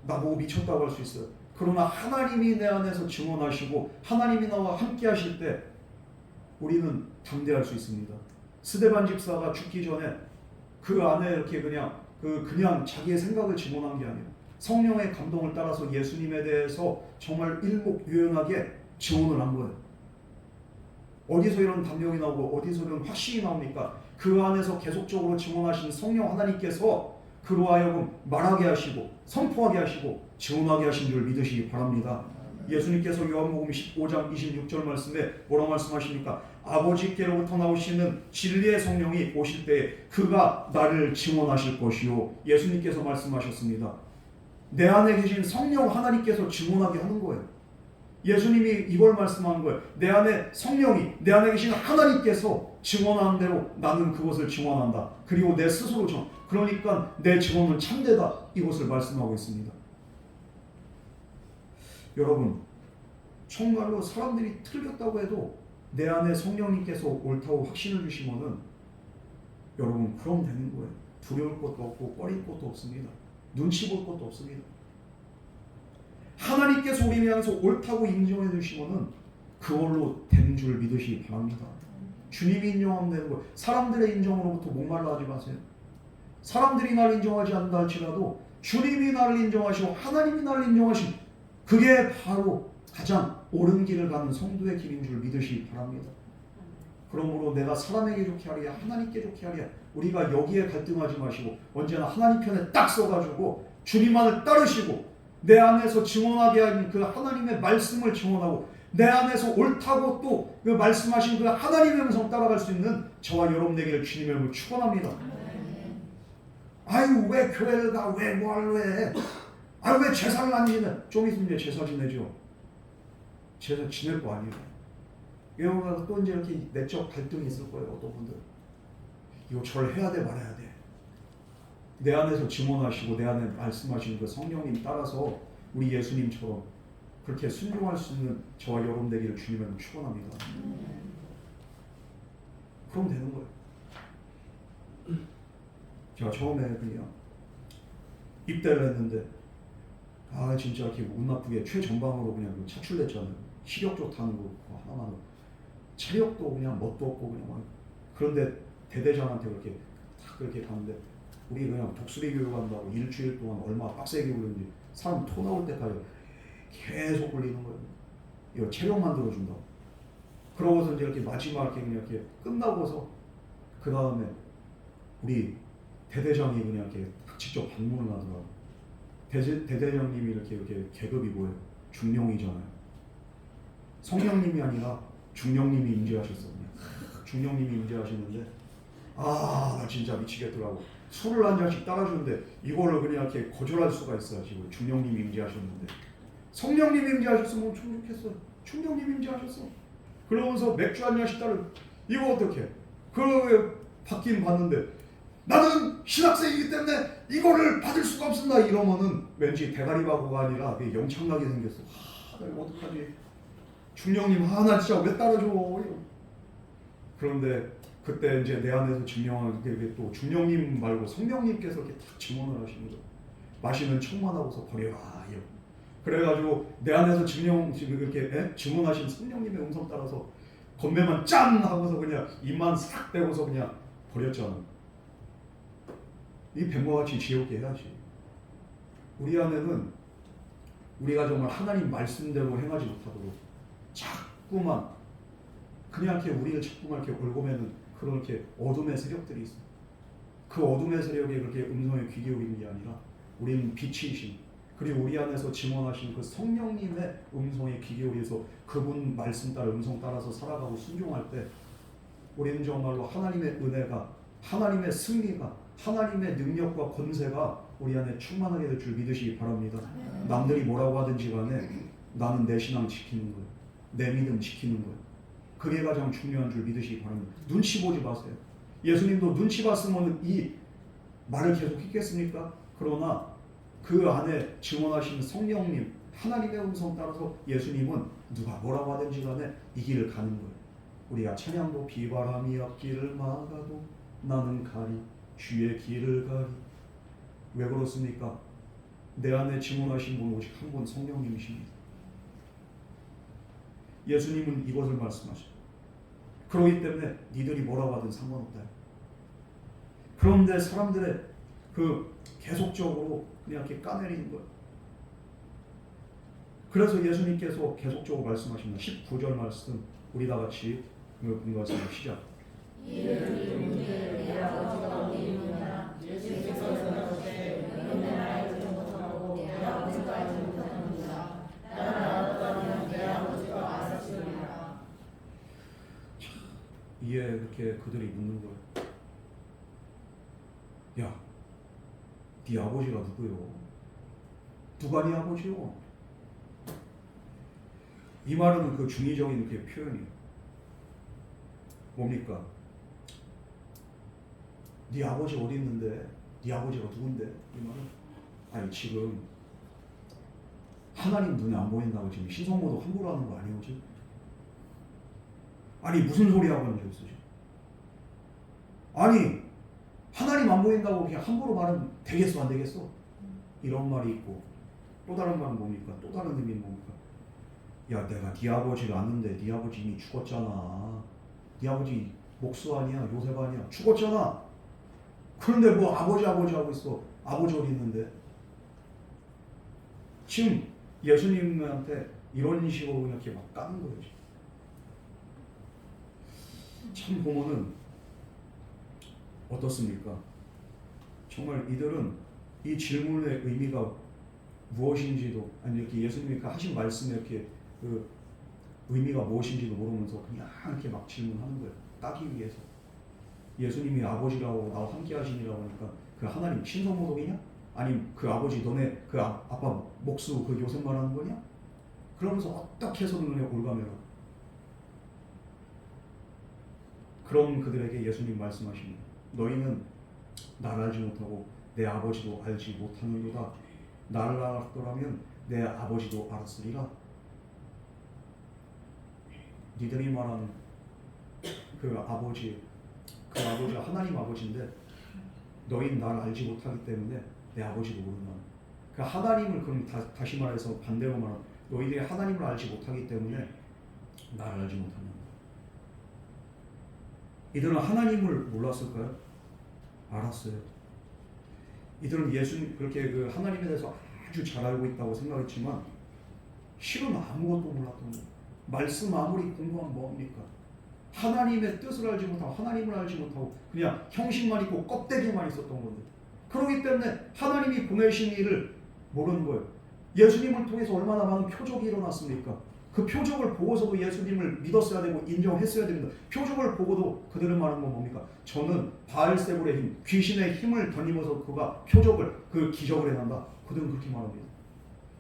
S1: 나보고 미쳤다고 할 수 있어요. 그러나 하나님이 내 안에서 증언하시고 하나님이 나와 함께 하실 때 우리는 담대할 수 있습니다. 스데반 집사가 죽기 전에 그 안에 이렇게 그냥 자기의 생각을 증언한 게 아니에요. 성령의 감동을 따라서 예수님에 대해서 정말 일목요연하게 증언을 한 거예요. 어디서 이런 담력이 나오고 어디서 이런 확신이 나옵니까? 그 안에서 계속적으로 증언하신 성령 하나님께서 그로 하여금 말하게 하시고 선포하게 하시고 증언하게 하신 줄 믿으시기 바랍니다. 예수님께서 요한복음 15장 26절 말씀에 뭐라고 말씀하십니까? 아버지께로부터 나오시는 진리의 성령이 오실 때에 그가 나를 증언하실 것이요. 예수님께서 말씀하셨습니다. 내 안에 계신 성령 하나님께서 증언하게 하는 거예요. 예수님이 이걸 말씀하는 거예요. 내 안에 성령이, 내 안에 계신 하나님께서 증언하는 대로 나는 그것을 증언한다. 그리고 내 스스로 그러니까 내 증언은 참되다. 이것을 말씀하고 있습니다. 여러분, 정말로 사람들이 틀렸다고 해도 내 안에 성령님께서 옳다고 확신을 주시면은 여러분 그럼 되는 거예요. 두려울 것도 없고 꺼릴 것도 없습니다. 눈치 볼 것도 없습니다. 하나님께서 우리를 향해서 옳다고 인정해 주시면은 그걸로 된 줄 믿으시기 바랍니다. 주님이 인정하면 되는 거예요. 사람들의 인정으로부터 목말라 하지 마세요. 사람들이 나를 인정하지 않는다 할지라도 주님이 나를 인정하시고 하나님이 나를 인정하시고 그게 바로 가장 옳은 길을 가는 성도의 길인 줄 믿으시기 바랍니다. 그러므로 내가 사람에게 좋게 하랴 하나님께 좋게 하랴 우리가 여기에 갈등하지 마시고 언제나 하나님 편에 딱 서가지고 주님만을 따르시고 내 안에서 증언하게 하는 그 하나님의 말씀을 증언하고 내 안에서 옳다고 또 그 말씀하신 그 하나님의 음성 따라갈 수 있는 저와 여러분 되기를 주님의 이름으로 축원합니다. 아유 왜 교회를 가? 왜 뭐하러 해? 아유 왜 제사를 안 지내? 좀 있으면 이제 제사 지내죠. 제사 지낼 거 아니에요. 여러분 또 이제 이렇게 내적 갈등이 있을 거예요. 어떤 분들 이거 절 해야 돼 말아야 돼. 내 안에서 증언하시고 내 안에 말씀하시는 그 성령님 따라서 우리 예수님처럼 그렇게 순종할 수 있는 저와 여러분 되기를 주님을 축원합니다. 그럼 되는 거예요. 제가 처음에 그냥 입대를 했는데 진짜 이렇게 운 나쁘게 최전방으로 그냥 차출됐잖아요. 시력 좋다는 거 하나만 체력도 그냥 멋도 없고 그냥 막 그런데 대대장한테 그렇게 딱 그렇게 갔는데 우리 그냥 독수리 교육한다고 일주일 동안 얼마나 빡세게 굴리는지 사람 토 나올 때까지 계속 굴리는 거예요. 이거 체력 만들어준다고. 그러고서 이제 이렇게 마지막 이렇게 그냥 이렇게 끝나고서 그 다음에 우리 대대장이 그냥 이렇게 직접 방문을 하더라고. 대대장님이 이렇게 계급이 뭐예요? 중령이잖아요. 성령님이 아니라 중령님이 임재하셨어. 중령님이 임재하시는데 나 진짜 미치겠더라고. 술을 한 잔씩 따라주는데 이거를 그냥 이렇게 거절할 수가 있어요. 지금 중령님이 임재하셨는데 성령님이 임재하셨으면 좀 좋겠어요. 중령님이 임재하셨어. 그러면서 맥주 한 잔씩 따라 이거 어떻게? 그러게 받긴 받는데 나는 신학생이기 때문에 이거를 받을 수가 없습니다. 이러면은 왠지 대가리바보가 아니라 영창나게 생겼어. 내가 어떡하지? 중령님 나 진짜 왜 따라줘? 그런데 그때 이제 내 안에서 증명하는 게 또 중령님 말고 성령님께서 이렇게 딱 증언을 하시는 거예요. 마시는 척만 하고서 버려라. 그래가지고 내 안에서 이렇게 증언하신 성령님의 음성 따라서 건배만 짠 하고서 그냥 입만 싹 떼고서 그냥 버렸잖아. 이 뱀과 같이 지옥게 해야지. 우리 안에는 우리가 정말 하나님 말씀대로 행하지 못하도록 자꾸만 그냥 이렇게 우리를 자꾸만 이렇게 올고매는 그런 이렇게 어둠의 세력들이 있어. 그 어둠의 세력에 그렇게 음성에 귀 기울이는 게 아니라 우리는 빛이신 그리고 우리 안에서 증언하신 그 성령님의 음성에 귀 기울여서 그분 말씀 따라 음성 따라서 살아가고 순종할 때 우리는 정말로 하나님의 은혜가 하나님의 승리가 하나님의 능력과 권세가 우리 안에 충만하게 될 줄 믿으시기 바랍니다. 남들이 뭐라고 하든지 간에 나는 내 신앙 지키는 거예요. 내 믿음 지키는 거예요. 그게 가장 중요한 줄 믿으시기 바랍니다. 눈치 보지 마세요. 예수님도 눈치 봤으면 이 말을 계속 했겠습니까? 그러나 그 안에 증언하신 성령님 하나님의 음성 따라서 예수님은 누가 뭐라고 하든지 간에 이 길을 가는 거예요. 우리가 찬양도 비바람이 앞길을 막아도 나는 가리 주의 길을 가리. 왜 그렇습니까? 내 안에 증언하신 분 오직 한 분 성령님이십니다. 예수님은 이것을 말씀하셔요. 그렇기 때문에 니들이 뭐라고 하든 상관없다. 그런데 사람들의 그 계속적으로 그냥 이렇게 까내리는 거예요. 그래서 예수님께서 계속적으로 말씀하십니다. 19절 말씀 우리 다 같이 본 것을 시작.
S2: 이를 문제 내 아버지가 어디있느냐 예수께서 대답하시되 너는 내 말을 듣지 못하고 내 아버지가 알지 못하는도다. 나를 알았다면 내 아버지가 알았으리라.
S1: 이에 그렇게 그들이 묻는 거예요. 야, 네 아버지가 누구요? 누가 네 아버지요? 이 말은 그 중의적인 그 표현이에요. 뭡니까? 네 아버지 어디 있는데? 네 아버지가 누군데? 이 말은 아니 지금 하나님 눈에 안 보인다고 지금 신성모독 함부로 하는 거 아니에요 지금? 아니 무슨 소리 하고 있는 줄 쓰지? 아니 하나님 안 보인다고 그냥 함부로 말하면 되겠어 안 되겠어? 이런 말이 있고 또 다른 말은 뭡니까? 또 다른 의미는 뭡니까? 야 내가 네 아버지를 아는데 네 아버지 이미 죽었잖아. 네 아버지 목수 아니야? 요셉 아니야? 죽었잖아. 그런데 뭐 아버지 하고 있어. 아버지 어디 있는데? 지금 예수님한테 이런 식으로 이렇게 막 까는 거예요. 참 보면은 어떻습니까? 정말 이들은 이 질문의 의미가 무엇인지도 아니 이렇게 예수님이 하신 말씀에 이렇게 그 의미가 무엇인지도 모르면서 그냥 이렇게 막 질문하는 거예요. 따기 위해서. 예수님이 아버지라고 나와 함께 하시니라고 하니까 그 하나님 신성모독이냐? 아니 그 아버지 너네 그 아빠 목수 그 요셉 말하는 거냐? 그러면서 어떻게 해서든 눈에 올가매라. 그런 그들에게 예수님 말씀하십니다. 너희는 나를 알지 못하고 내 아버지도 알지 못하는도다. 나를 알았더라면 내 아버지도 알았으리라. 니들이 말하는 그 아버지가 하나님 아버지인데 너희는 나를 알지 못하기 때문에 내 아버지도 모른다. 그 하나님을 그럼 다시 말해서 반대로 말하면 너희들이 하나님을 알지 못하기 때문에 나를 알지 못한다. 이들은 하나님을 몰랐을까요? 알았어요. 이들은 예수님 그렇게 그 하나님에 대해서 아주 잘 알고 있다고 생각했지만 실은 아무것도 몰랐던 거예요. 말씀 아무리 공부하면 뭐합니까? 하나님의 뜻을 알지 못하고 하나님을 알지 못하고 그냥 형식만 있고 껍데기만 있었던 건데, 그렇기 때문에 하나님이 보내신 일을 모르는 거예요. 예수님을 통해서 얼마나 많은 표적이 일어났습니까? 그 표적을 보고서도 예수님을 믿었어야 되고 인정했어야 됩니다. 표적을 보고도 그들은 말하는 건 뭡니까? 저는 바알세불의 힘, 귀신의 힘을 덧입어서 그가 표적을, 그 기적을 해낸다. 그들은 그렇게 말합니다.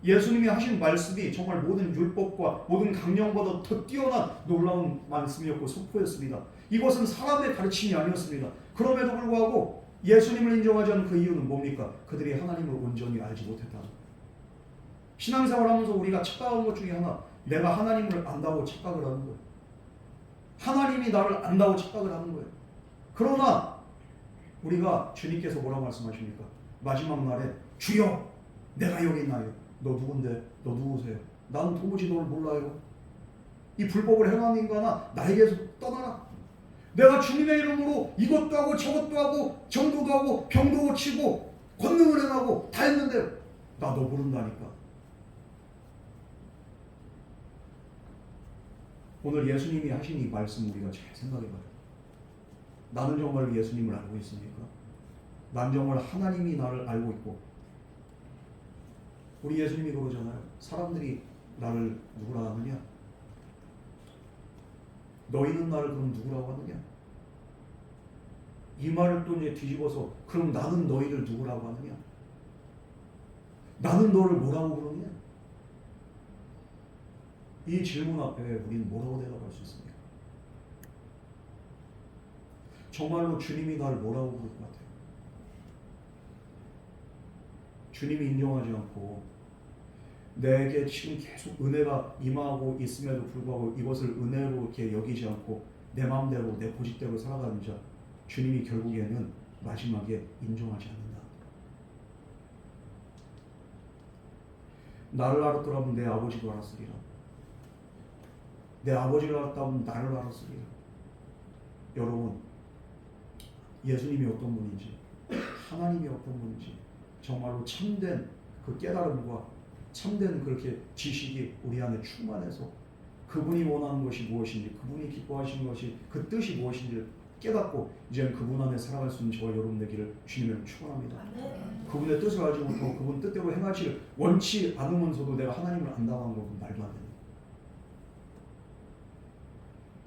S1: 예수님이 하신 말씀이 정말 모든 율법과 모든 강령보다 더 뛰어난 놀라운 말씀이었고 선포였습니다. 이것은 사람의 가르침이 아니었습니다. 그럼에도 불구하고 예수님을 인정하지 않은 그 이유는 뭡니까? 그들이 하나님을 온전히 알지 못했다. 신앙생활하면서 우리가 착각한 것 중에 하나, 내가 하나님을 안다고 착각을 하는 거예요. 하나님이 나를 안다고 착각을 하는 거예요. 그러나 우리가 주님께서 뭐라고 말씀하십니까? 마지막 날에 주여 내가 여기 있나요? 너 누군데? 너 누구세요? 나는 도무지 너를 몰라요. 이 불법을 행하는 인간아 나에게서 떠나라. 내가 주님의 이름으로 이것도 하고 저것도 하고 정도도 하고 병도 고치고 권능을 행하고 다 했는데 나 너 모른다니까. 오늘 예수님이 하신 이 말씀 우리가 잘 생각해봐요. 나는 정말 예수님을 알고 있습니까? 난 정말 하나님이 나를 알고 있고, 우리 예수님이 그러잖아요. 사람들이 나를 누구라 하느냐? 너희는 나를 그럼 누구라고 하느냐? 이 말을 또 이제 뒤집어서 그럼 나는 너희를 누구라고 하느냐? 나는 너를 뭐라고 부르느냐? 이 질문 앞에 우리는 뭐라고 대답할 수 있습니까? 정말로 주님이 나를 뭐라고 부를 것 같아요? 주님이 인정하지 않고 내게 지금 계속 은혜가 임하고 있음에도 불구하고 이것을 은혜로 이렇게 여기지 않고 내 마음대로 내 고집대로 살아가는 자, 주님이 결국에는 마지막에 인정하지 않는다. 나를 알았더라면 내 아버지도 알았으리라. 내 아버지를 알았다면 나를 알았으리라. 여러분, 예수님이 어떤 분인지, 하나님이 어떤 분인지 정말로 참된 그 깨달음과 참된 그렇게 지식이 우리 안에 충만해서 그분이 원하는 것이 무엇인지, 그분이 기뻐하시는 것이 그 뜻이 무엇인지 깨닫고 이제는 그분 안에 살아갈 수 있는 저와 여러분 되기를 주님을 축원합니다. 그분의 뜻을 알지 못하고 그분 뜻대로 행하지 원치 않으면서도 내가 하나님을 안다고 하는 건 말도 안 됩니다.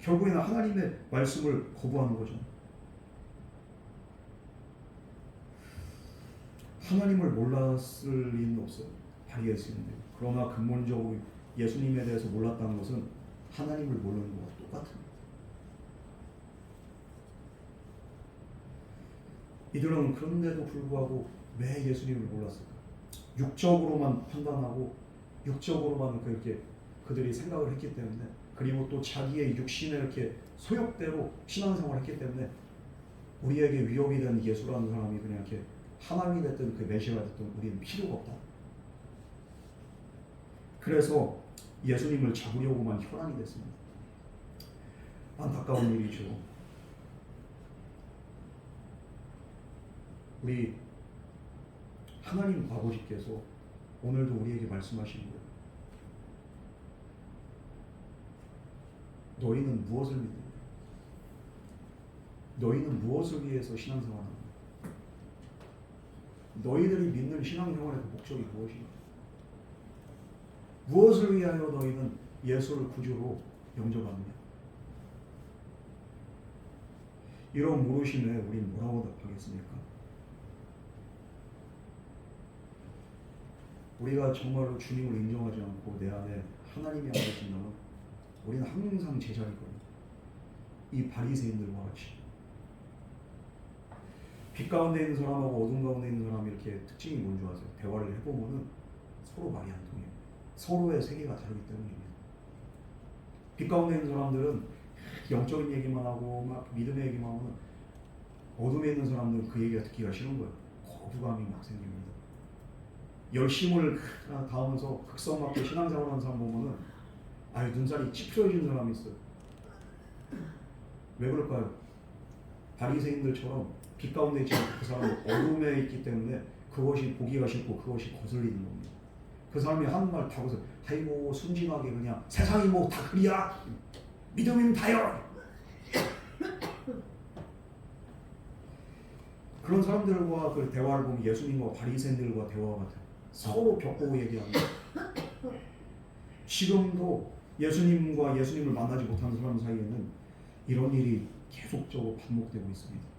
S1: 결국에는 하나님의 말씀을 거부하는 거죠. 하나님을 몰랐을 리는 없어요. 다리에 있는데. 그러나 근본적으로 예수님에 대해서 몰랐다는 것은 하나님을 모르는 것과 똑같습니다. 이들은 그런데도 불구하고 왜 예수님을 몰랐을까? 육적으로만 판단하고 육적으로만 그렇게 그들이 생각을 했기 때문에, 그리고 또 자기의 육신의 이렇게 소욕대로 신앙생활을 했기 때문에 우리에게 위협이 되는 예수라는 사람이 그냥 이렇게 하나님이 됐든 그 메시아가 됐든 우리는 필요가 없다. 그래서 예수님을 잡으려고만 혈안이 됐습니다. 안타까운 일이죠. 우리 하나님 아버지께서 오늘도 우리에게 말씀하시는 거예요. 너희는 무엇을 믿느냐? 너희는 무엇을 위해서 신앙생활하느냐? 너희들이 믿는 신앙생활의 그 목적이 무엇이냐? 무엇을 위하여 너희는 예수를 구주로 영접하느냐? 이런 물으심에 우리는 뭐라고 답하겠습니까? 우리가 정말로 주님을 인정하지 않고 내 안에 하나님이 안 계신다면 우리는 항상 제자리거든요. 이 바리새인들과 같이 빛 가운데 있는 사람하고 어둠 가운데 있는 사람이 이렇게 특징이 뭔지 아세요? 대화를 해보면은 서로 말이 안 통해요. 서로의 세계가 다르기 때문입니다. 빛 가운데 있는 사람들은 영적인 얘기만 하고 막 믿음의 얘기만 하면, 어둠에 있는 사람들은 그 얘기가 듣기가 싫은 거예요. 거부감이 막 생깁니다. 열심을 다하면서 극성맞게 신앙생활하는 사람 보면은 아유 눈살이 찌푸려지는 사람이 있어요. 왜 그럴까요? 바리새인들처럼 빛 가운데 있지 않고 그 사람은 어둠에 있기 때문에 그것이 보기가 싫고 그것이 거슬리는 겁니다. 그 사람이 하는 말 다 보세요. 아이고 순진하게 그냥 세상이 뭐 다 그리야 믿음이면 다요. 그런 사람들과 그 대화를 보면 예수님과 바리새인들과 대화가 같아요. 서로 벽보고 얘기합니다. 지금도 예수님과 예수님을 만나지 못하는 사람 사이에는 이런 일이 계속적으로 반복되고 있습니다.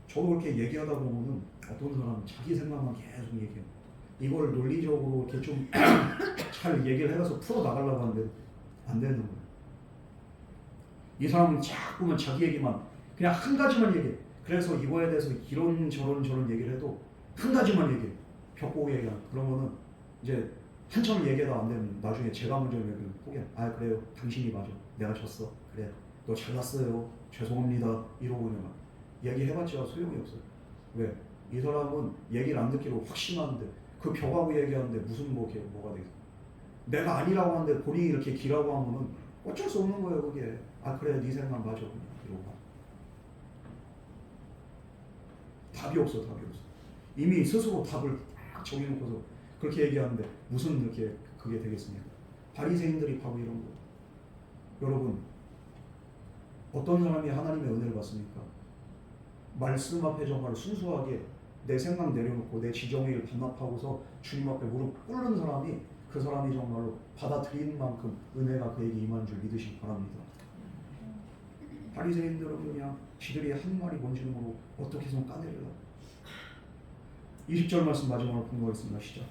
S1: 저도 그렇게 얘기하다 보면은 어떤 사람은 자기 생각만 계속 얘기해요. 이걸 논리적으로 이렇게 좀 잘 얘기를 해서 풀어 나가려고 하는데 안 되는 거예요. 이 사람은 자꾸만 자기 얘기만 그냥 한 가지만 얘기해. 그래서 이거에 대해서 이런 저런 얘기를 해도 한 가지만 얘기해. 벽보고 얘기하는. 그러면은 이제 한참 얘기가 안 되면 나중에 제가 먼저 얘기를 포기해. 아 그래요. 당신이 맞아. 내가 졌어. 그래. 너 잘났어요. 죄송합니다. 이러고 그냥 얘기해봤자 소용이 없어요. 왜? 이 사람은 얘기를 안 듣기로 확신하는데 그 벽하고 얘기하는데 무슨 뭐가 되겠어. 내가 아니라고 하는데 본인이 이렇게 기라고 하면은 어쩔 수 없는 거예요. 그게. 아 그래 네 생각 맞아. 그냥 이러고. 답이 없어. 이미 스스로 답을 딱 정해놓고서 그렇게 얘기하는데 무슨 이렇게 그게 되겠습니까? 바리새인들이 바로 이런 거. 여러분 어떤 사람이 하나님의 은혜를 받습니까? 말씀 앞에 정말 순수하게 내 생각 내려놓고 내 지정의 일 반납하고서 주님 앞에 무릎 꿇는 사람이 그 사람이 정말로 받아들이는 만큼 은혜가 그에게 임한 줄 믿으시기 바랍니다. 바리새인들은 그냥 지들이 한 말이 뭔지는 모르고 어떻게 해서 까내리려고. 20절 말씀 마지막으로 공부하겠습니다. 시작.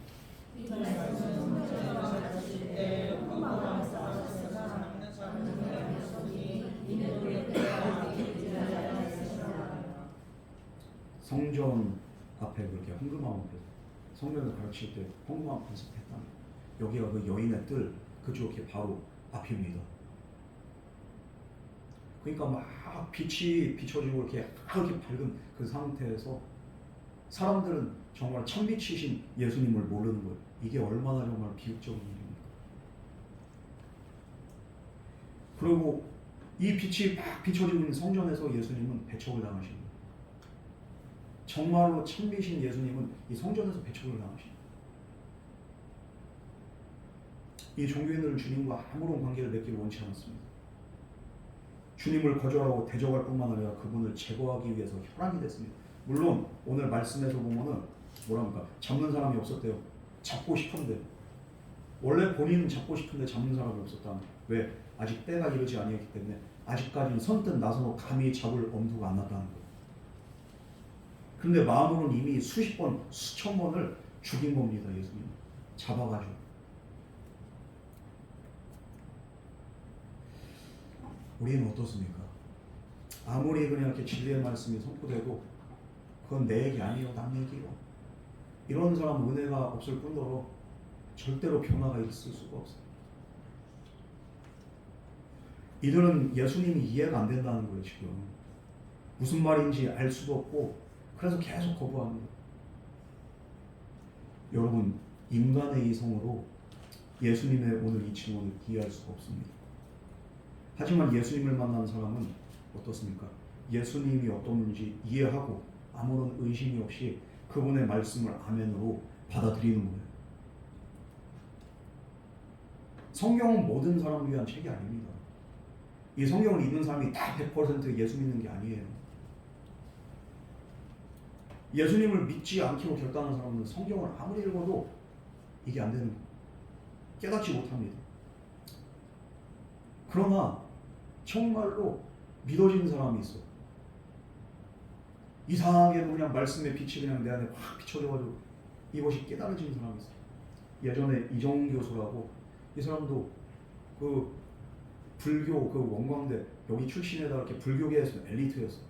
S1: 성전 앞에 그렇게 헌금함 앞에서 성전을 가르칠 때 헌금함 앞에서 했다는 여기가 그 여인의 뜰 그쪽에 바로 앞입니다. 그러니까 막 빛이 비춰지고 이렇게 밝은 그 상태에서 사람들은 정말 천빛이신 예수님을 모르는 거예요. 이게 얼마나 정말 비극적인 일입니까? 그리고 이 빛이 막 비춰지고 있는 성전에서 예수님은 배척을 당하신 거예요. 정말로 참비신 예수님은 이 성전에서 배척을 당하신 거예요. 이 종교인들은 주님과 아무런 관계를 맺기를 원치 않았습니다. 주님을 거절하고 대적할 뿐만 아니라 그분을 제거하기 위해서 혈안이 됐습니다. 물론 오늘 말씀에서 보면은 뭐랍니까? 잡는 사람이 없었대요. 잡고 싶은데 원래 본인은 잡고 싶은데 잡는 사람이 없었다. 왜? 아직 때가 이르지 아니했기 때문에 아직까지는 선뜻 나서서 감히 잡을 엄두가 안 났다는 거예요. 그런데 마음으로는 이미 수십 번, 수천 번을 죽인 겁니다. 예수님 잡아가지고. 우리는 어떻습니까? 아무리 그냥 이렇게 진리의 말씀이 선포돼도 그건 내 얘기 아니에요. 남 얘기요. 이런 사람 은혜가 없을 뿐더러 절대로 변화가 있을 수가 없어요. 이들은 예수님이 이해가 안 된다는 거예요. 지금 무슨 말인지 알 수도 없고 그래서 계속 거부하는 거예요. 여러분 인간의 이성으로 예수님의 오늘 이 증언을 이해할 수가 없습니다. 하지만 예수님을 만나는 사람은 어떻습니까? 예수님이 어떤 분인지 이해하고 아무런 의심이 없이 그분의 말씀을 아멘으로 받아들이는 거예요. 성경은 모든 사람을 위한 책이 아닙니다. 이 성경을 읽는 사람이 다 100% 예수 믿는 게 아니에요. 예수님을 믿지 않기로 결단한 사람은 성경을 아무리 읽어도 이게 안 되는 거예요. 깨닫지 못합니다. 그러나 정말로 믿어지는 사람이 있어. 이상하게도 그냥 말씀의 빛이 그냥 내 안에 확 비춰져가지고 이것이 깨달아지는 사람이 있어. 예전에 이정훈 교수라고 이 사람도 그 불교 그 원광대 여기 출신에다 이렇게 불교계에서 엘리트였어.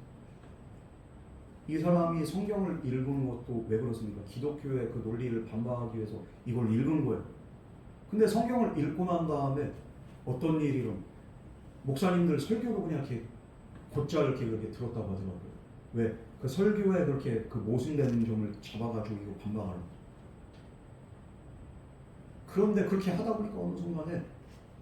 S1: 이 사람이 성경을 읽은 것도 왜 그렇습니까? 기독교의 그 논리를 반박하기 위해서 이걸 읽은 거예요. 근데 성경을 읽고 난 다음에 어떤 일이든 목사님들 설교도 그냥 이렇게 곧잘 이렇게 들었다고 하더라고요. 왜? 그 설교에 그렇게 그 모순되는 점을 잡아가지고 이거 반박하는. 그런데 그렇게 하다 보니까 어느 순간에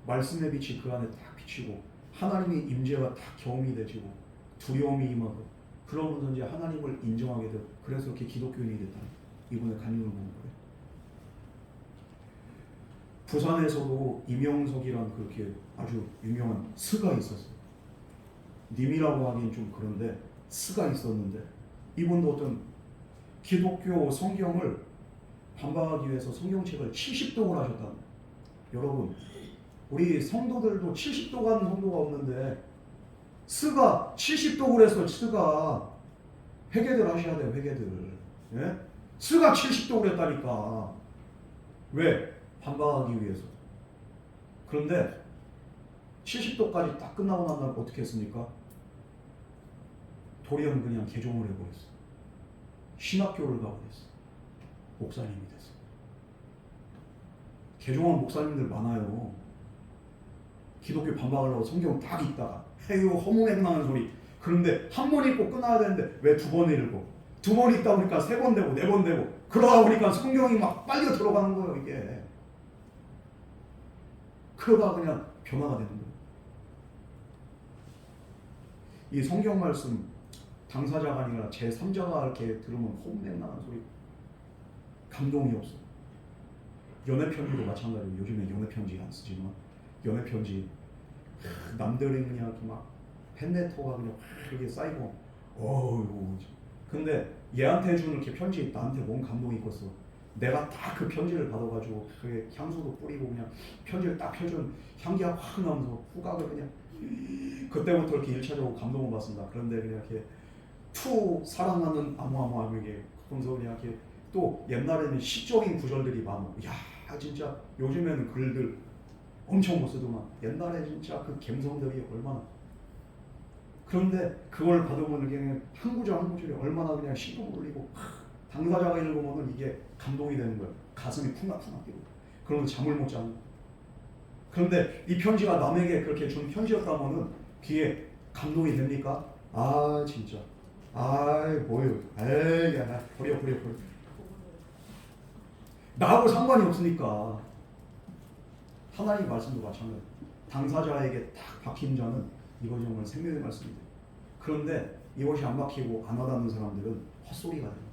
S1: 말씀의 빛이 그 안에 딱 비치고 하나님의 임재가 딱 경험이 되지고 두려움이 임하고 그러면서 이제 하나님을 인정하게 되고 그래서 이렇게 기독교인이 됐다. 이분의 간증을 보는 거예요. 부산에서도 이명석이란 그렇게 아주 유명한 스가 있었어요. 님이라고 하긴 좀 그런데 스가 있었는데 이분도 어떤 기독교 성경을 반박하기 위해서 성경책을 70독을 하셨다. 여러분 우리 성도들도 70독 하는 성도가 없는데 스가 70독을 해서 스가 회개들 하셔야 돼요. 회개들. 예? 스가 70독을 했다니까. 왜? 반박하기 위해서. 그런데 70독까지 딱 끝나고 난 다음에 어떻게 했습니까? 도리어 그냥 개종을 해버렸어. 신학교를 가버렸어. 목사님이 됐어. 개종한 목사님들 많아요. 기독교 반박하려고 성경 딱 읽다가 해요 허무맹랑한 소리. 그런데 한 번 읽고 끝나야 되는데 왜 두 번 읽고 두 번 읽다 보니까 세 번 되고 네 번 되고 그러다 보니까 성경이 막 빨리 들어가는 거예요. 이게 그러다 그냥 변화가 되는 거예요. 이 성경 말씀 당사자가 아니라 제3자가 이렇게 들으면 홈맹랑한 소리, 감동이 없어. 연애편지도 마찬가지로 요즘에 연애편지 안 쓰지만 연애편지 남들이 그냥 이렇게 막 팬레터가 그냥 이렇게 쌓이고 어이구. 근데 얘한테 해주는 이렇게 편지 나한테 뭔 감동이 있겠어. 내가 딱 그 편지를 받아가지고 그게 향수도 뿌리고 그냥 편지를 딱 펴준 향기가 확 나면서 후각을 그냥 그때부터 이렇게 1차적으로 감동을 받습니다. 그런데 그냥 이렇게 사랑하는 아무아무에게 그러면서 그냥 이렇게 또 옛날에는 시적인 구절들이 많고 야 진짜 요즘에는 글들 엄청 못 쓰더만 옛날에 진짜 그 감성들이 얼마나 그런데 그걸 받으면 그냥 한 구절 한 구절이 얼마나 그냥 심금 울리고 당사자가 읽으면 이게 감동이 되는 거예요. 가슴이 쿵락쿵락 뛰고 그러면 잠을 못 자는 거예요. 그런데 이 편지가 남에게 그렇게 준 편지였다면은 귀에 감동이 됩니까? 아 진짜 아이 뭐요 에이 야 버려 나하고 상관이 없으니까. 하나님 말씀도 마찬가지. 당사자에게 딱 박힌 자는 이것이 정말 생명의 말씀이다. 그런데 이것이 안 박히고 안 와닿는 사람들은 헛소리가 돼요.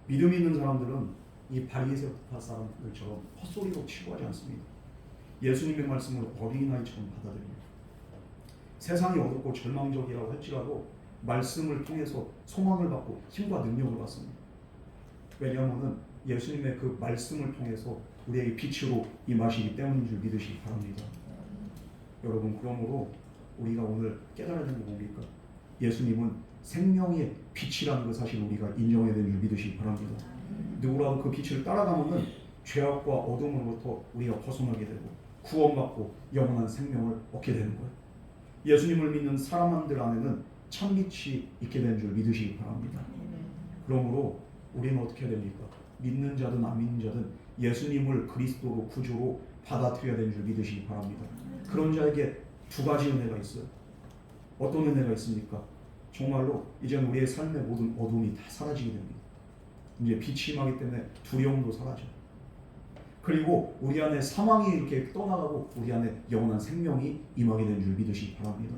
S1: 믿음 있는 사람들은 이 바리새파 사람들처럼 헛소리로 치부하지 않습니다. 예수님의 말씀을 어린아이처럼 받아들입니다. 세상이 어둡고 절망적이라고 할지라도 말씀을 통해서 소망을 받고 힘과 능력을 받습니다. 왜냐하면 예수님의 그 말씀을 통해서 우리에게 빛으로 임하시기 때문인 줄 믿으시기 바랍니다. 여러분 그러므로 우리가 오늘 깨달아야 되는 게 뭡니까? 예수님은 생명의 빛이라는 그 사실을 우리가 인정해야 되는 줄 믿으시기 바랍니다. 누구라도 그 빛을 따라가면 죄악과 어둠으로부터 우리가 벗어나게 되고 구원받고 영원한 생명을 얻게 되는 거예요. 예수님을 믿는 사람들 안에는 참빛이 있게 되는 줄 믿으시기 바랍니다. 그러므로 우리는 어떻게 해야 됩니까? 믿는 자든 안 믿는 자든 예수님을 그리스도로 구주로 받아들여야 되는 줄 믿으시기 바랍니다. 그런 자에게 두 가지 은혜가 있어요. 어떤 은혜가 있습니까? 정말로 이제는 우리의 삶의 모든 어둠이 다 사라지게 됩니다. 이제 빛이 임하기 때문에 두려움도 사라져요. 그리고 우리 안에 사망이 이렇게 떠나가고 우리 안에 영원한 생명이 임하게 되는 줄 믿으시기 바랍니다.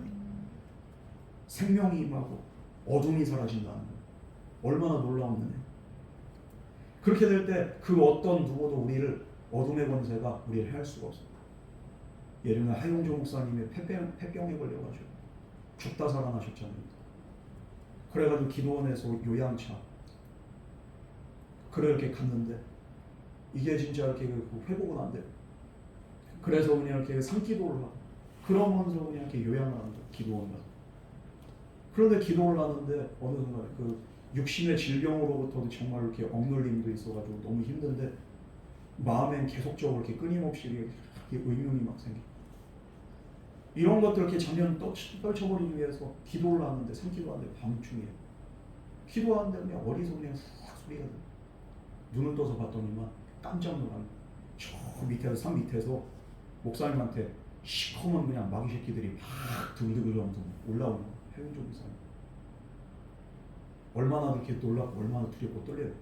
S1: 생명이 임하고 어둠이 사라진다는 거예요. 얼마나 놀라운 은혜. 그렇게 될 때 그 어떤 누구도 우리를 어둠의 권세가 우리를 해할 수가 없어요. 예전에 하용조 목사님의 폐병에 걸려가지고 죽다 살아나셨잖아요. 그래가지고 기도원에서 요양차 그래 이렇게 갔는데 이게 진짜 이렇게 회복은 안 돼요. 그래서 그냥 이렇게 산기도를 하고 그러면서 그냥 이렇게 요양을 하는 거예요. 기도원 가서. 그런데 기도를 하는데 어느 순간 그 육신의 질병으로부터도 정말 이렇게 억눌림도 있어가지고 너무 힘든데 마음엔 계속적으로 이렇게 끊임없이 이렇게 의문이 막 생겨. 이런 것들 이렇게 잠깐 떨쳐버리기 위해서 기도를 하는데 산기도 하는데 밤중에 기도하는데 그냥 어디서 그냥 훅 소리가 들려. 눈을 떠서 봤더니만 깜짝 놀란 저 밑에서 산 밑에서 목사님한테 시커먼 그냥 마귀 새끼들이 막 두들겨주면서 올라오는 거예요. 해운조 목사님. 얼마나 그렇게 놀랍고 얼마나 두렵고 떨려요.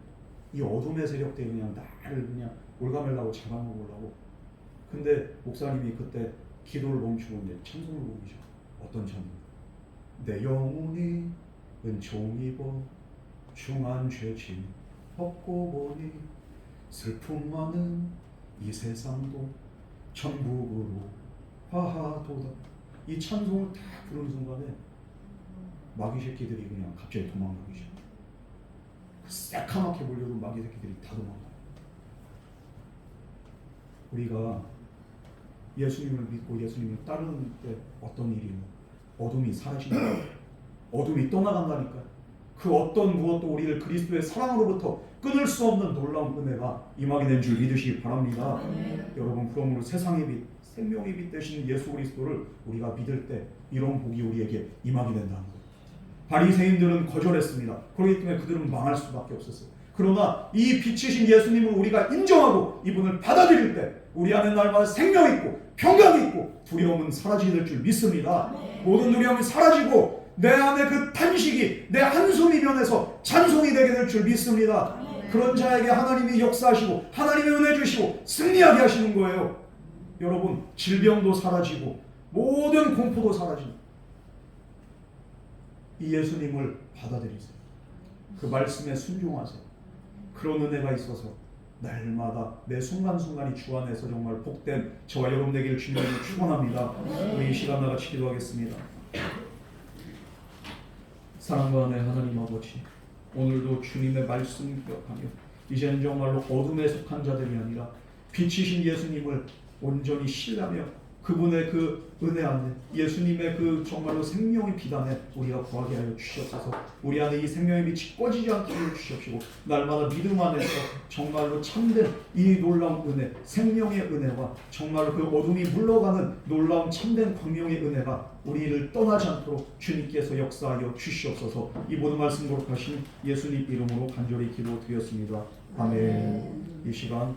S1: 이 어둠의 세력들이 그냥 나를 그냥 올가매려고 잡아먹으려고. 근데 목사님이 그때 기도를 멈추고 이제 찬송을 부르셔. 어떤 찬송? 내 영혼이 은총 입어 중한 죄짐 벗고 보니 슬픔 많은 이 세상도 천국으로 화하도다. 이 찬송을 다 부르는 순간에 마귀 새끼들이 그냥 갑자기 도망가기 시작해요. 새카맣게 몰려도 마귀 새끼들이 다 도망가요. 우리가 예수님을 믿고 예수님을 따르는 때 어떤 일이요? 어둠이 사라진다. 어둠이 떠나간다니까요. 그 어떤 무엇도 우리를 그리스도의 사랑으로부터 끊을 수 없는 놀라운 은혜가 임하게 된 줄 믿으시기 바랍니다. 여러분, 그러므로 세상의 빛, 생명의 빛 되신 예수 그리스도를 우리가 믿을 때 이런 복이 우리에게 임하게 된다는 거예요. 바리새인들은 거절했습니다. 그렇기 때문에 그들은 망할 수밖에 없었어요. 그러나 이 빛이신 예수님을 우리가 인정하고 이분을 받아들일 때 우리 안에 날마다 생명이 있고 평강이 있고 두려움은 사라지게 될 줄 믿습니다. 모든 두려움이 사라지고 내 안에 그 탄식이 내 한숨이 변해서 찬송이 되게 될 줄 믿습니다. 그런 자에게 하나님이 역사하시고 하나님의 은혜 주시고 승리하게 하시는 거예요. 여러분, 질병도 사라지고 모든 공포도 사라지고 이 예수님을 받아들이세요. 그 말씀에 순종하세요. 그런 은혜가 있어서 날마다 매 순간순간이 주 안에서 정말 복된 저와 여러분 되기를 주님으로 축원합니다. 우리 이 시간 나같이 기도하겠습니다. 사랑과 은혜 하나님 아버지, 오늘도 주님의 말씀 기억하며 이제는 정말로 어둠에 속한 자들이 아니라 빛이신 예수님을 온전히 신뢰하며 그분의 그 은혜 안에 예수님의 그 정말로 생명의 빛 안에 우리가 거하게 하여 주시옵소서. 우리 안에 이 생명의 빛이 꺼지지 않게 하여 주시옵시고 날마다 믿음 안에서 정말로 참된 이 놀라운 은혜, 생명의 은혜와 정말로 그 어둠이 물러가는 놀라운 참된 광명의 은혜가 우리를 떠나지 않도록 주님께서 역사하여 주시옵소서. 이 모든 말씀 거룩하신 예수님 이름으로 간절히 기도드렸습니다. 아멘. 이 시간